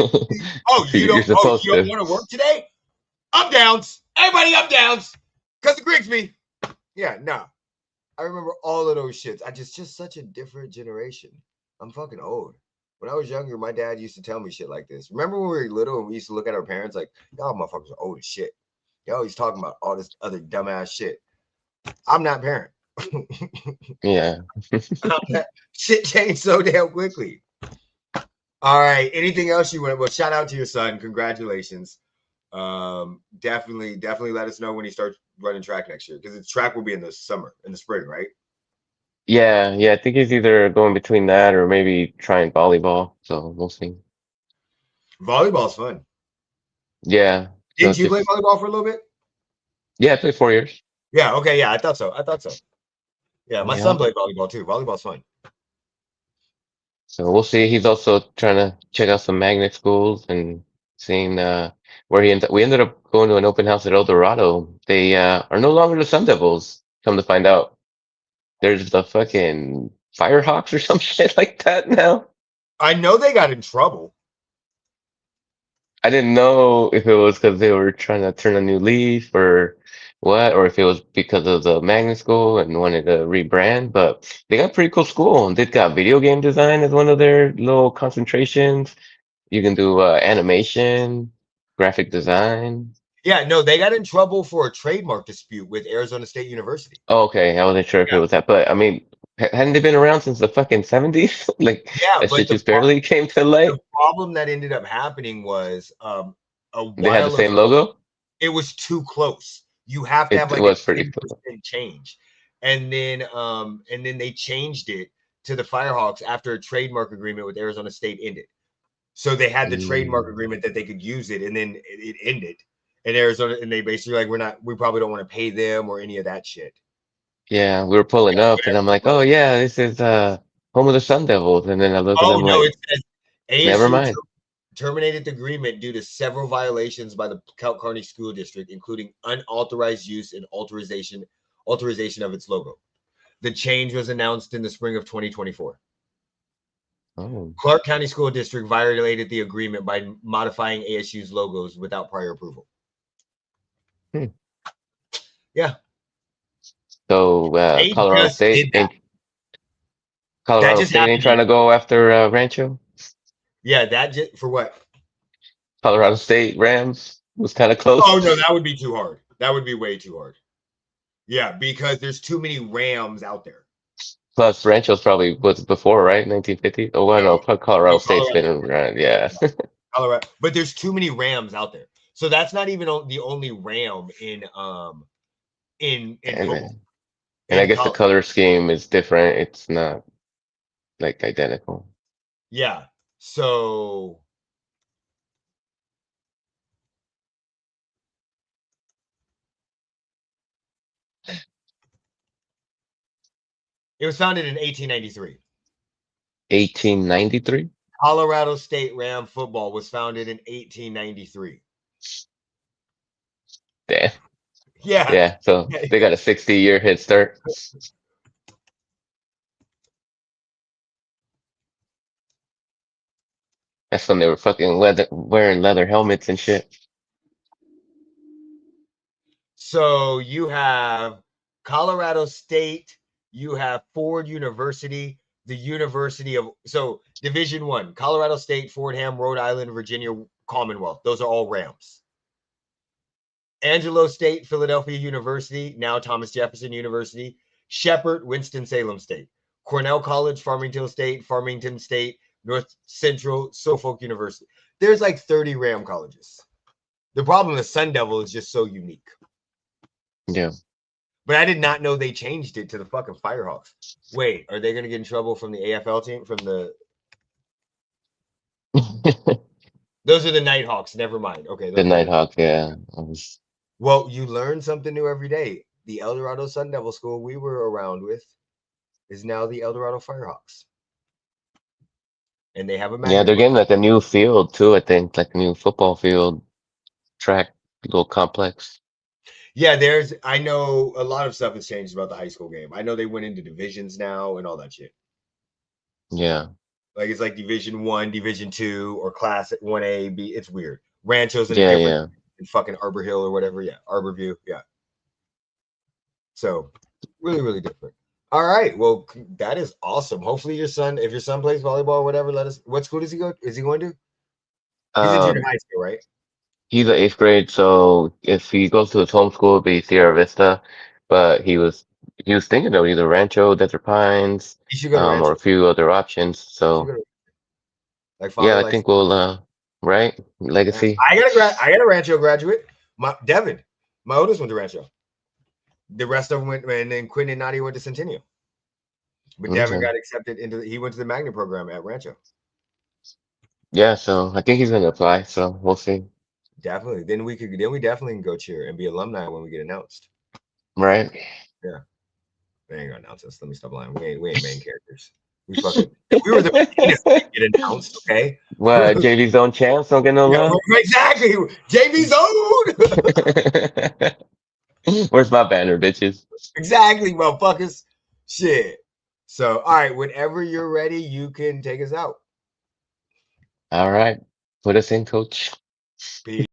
Oh, you You're don't supposed to. want to work today? Up downs. Everybody up downs. Because of Grigsby. Yeah, no. I remember all of those shits. Just such a different generation. I'm fucking old. When I was younger, my dad used to tell me shit like this. Remember when we were little and we used to look at our parents like, y'all motherfuckers are old as shit. Y'all always talking about all this other dumbass shit. I'm not parent. Yeah. Shit changed so damn quickly. All right. Anything else you want? Well, shout out to your son. Congratulations. Definitely let us know when he starts running track next year, because track will be in the spring, right? Yeah. I think he's either going between that or maybe trying volleyball. So we'll see. Volleyball's fun. Yeah. Didn't you play volleyball for a little bit? Yeah, I played 4 years. Yeah. Okay. Yeah, I thought so. Yeah, my son played volleyball too. Volleyball's fun. So we'll see. He's also trying to check out some magnet schools and seeing where he ends up. We ended up going to an open house at El Dorado. They are no longer the Sun Devils, come to find out. There's the fucking Firehawks or some shit like that now. I know they got in trouble. I didn't know if it was because they were trying to turn a new leaf or what, or if it was because of the magnet school and wanted to rebrand. But they got a pretty cool school, and they've got video game design as one of their little concentrations. You can do animation, graphic design. Yeah, no, they got in trouble for a trademark dispute with Arizona State University. Oh, okay, I wasn't sure if it Yeah, was that, but I mean, hadn't they been around since the fucking 70s? Like yeah, that but shit just barely came to light. the problem that ended up happening was a They had the while same ago, logo. it was too close. You have to have It like a was pretty cool. 10% change. And then they changed it to the Firehawks after a trademark agreement with Arizona State ended. So they had the trademark agreement that they could use it, and then it ended. And Arizona, and they basically like, we probably don't want to pay them or any of that shit. Yeah, we were pulling Yeah, up, and I'm like, oh yeah, this is home of the Sun Devils, and then I look at oh them no, like, it says never ASU mind. terminated the agreement due to several violations by the Count Carney School District, including unauthorized use and alteration of its logo. The change was announced in the spring of 2024. Oh, Clark County School District violated the agreement by modifying ASU's logos without prior approval. hmm. Yeah. So They just did that. That Colorado just State ain't happened. trying to go after Rancho. Yeah, that just for what? Colorado State Rams was kind of close. Oh no, that would be too hard. That would be way too hard. Yeah, because there's too many Rams out there. Plus, Rancho's probably was before, right? 1950. Oh, well, no, Colorado State's been around. Yeah. Colorado, but there's too many Rams out there. So that's not even the only Ram in football. And I guess the color scheme is different. It's not like identical. Yeah. So it was founded in 1893. 1893? Colorado State Ram football was founded in 1893. Damn. Yeah. Yeah. So they got a 60-year head start. That's when they were fucking wearing leather helmets and shit. So you have Colorado State, you have Ford University, the University of Division I, Colorado State, Fordham, Rhode Island, Virginia, Commonwealth. Those are all Rams. Angelo State, Philadelphia University, now Thomas Jefferson University, Shepherd, Winston-Salem State, Cornell College, Farmington State, North Central, Suffolk University. There's like 30 Ram colleges. The problem with Sun Devil is just so unique. Yeah. But I did not know they changed it to the fucking Firehawks. Wait, are they going to get in trouble from the AFL team? From the Those are the Nighthawks. Never mind. Okay. The Nighthawks, yeah. Well, you learn something new every day. The El Dorado Sun Devil School we were around with is now the El Dorado Firehawks. And they have a Yeah, they're getting like a new field too, I think, like a new football field, track, little complex. Yeah, I know a lot of stuff has changed about the high school game. I know they went into divisions now and all that shit. Yeah. Like it's like Division 1, Division 2, or Class 1A, B. It's weird. Ranchos and in fucking Arbor Hill or whatever. Yeah, Arborview. Yeah. So really, really different. All right. Well, that is awesome. Hopefully if your son plays volleyball or whatever, let us. What school does he go? Is he going to? He's in junior high school, right? He's an 8th grade, so if he goes to his home school, it'd be Sierra Vista. But he was thinking of either Rancho, Desert Pines, or a few other options. So I think we'll right legacy. I got a Rancho graduate. Devin, my oldest went to Rancho. The rest of them went, and then Quinn and Nadi went to Centennial. But Devin got accepted he went to the magnet program at Rancho. Yeah, so I think he's gonna apply. So we'll see. Definitely. Then we definitely can go cheer and be alumni when we get announced. Right. Yeah. They ain't gonna announce us. Let me stop lying. We ain't main characters. We were the get announced, okay? What, JV Zone champs don't get no love? Exactly. JV Zone. Where's my banner, bitches? Exactly, motherfuckers. Shit. So, all right, whenever you're ready, you can take us out. All right. Put us in, coach. Peace.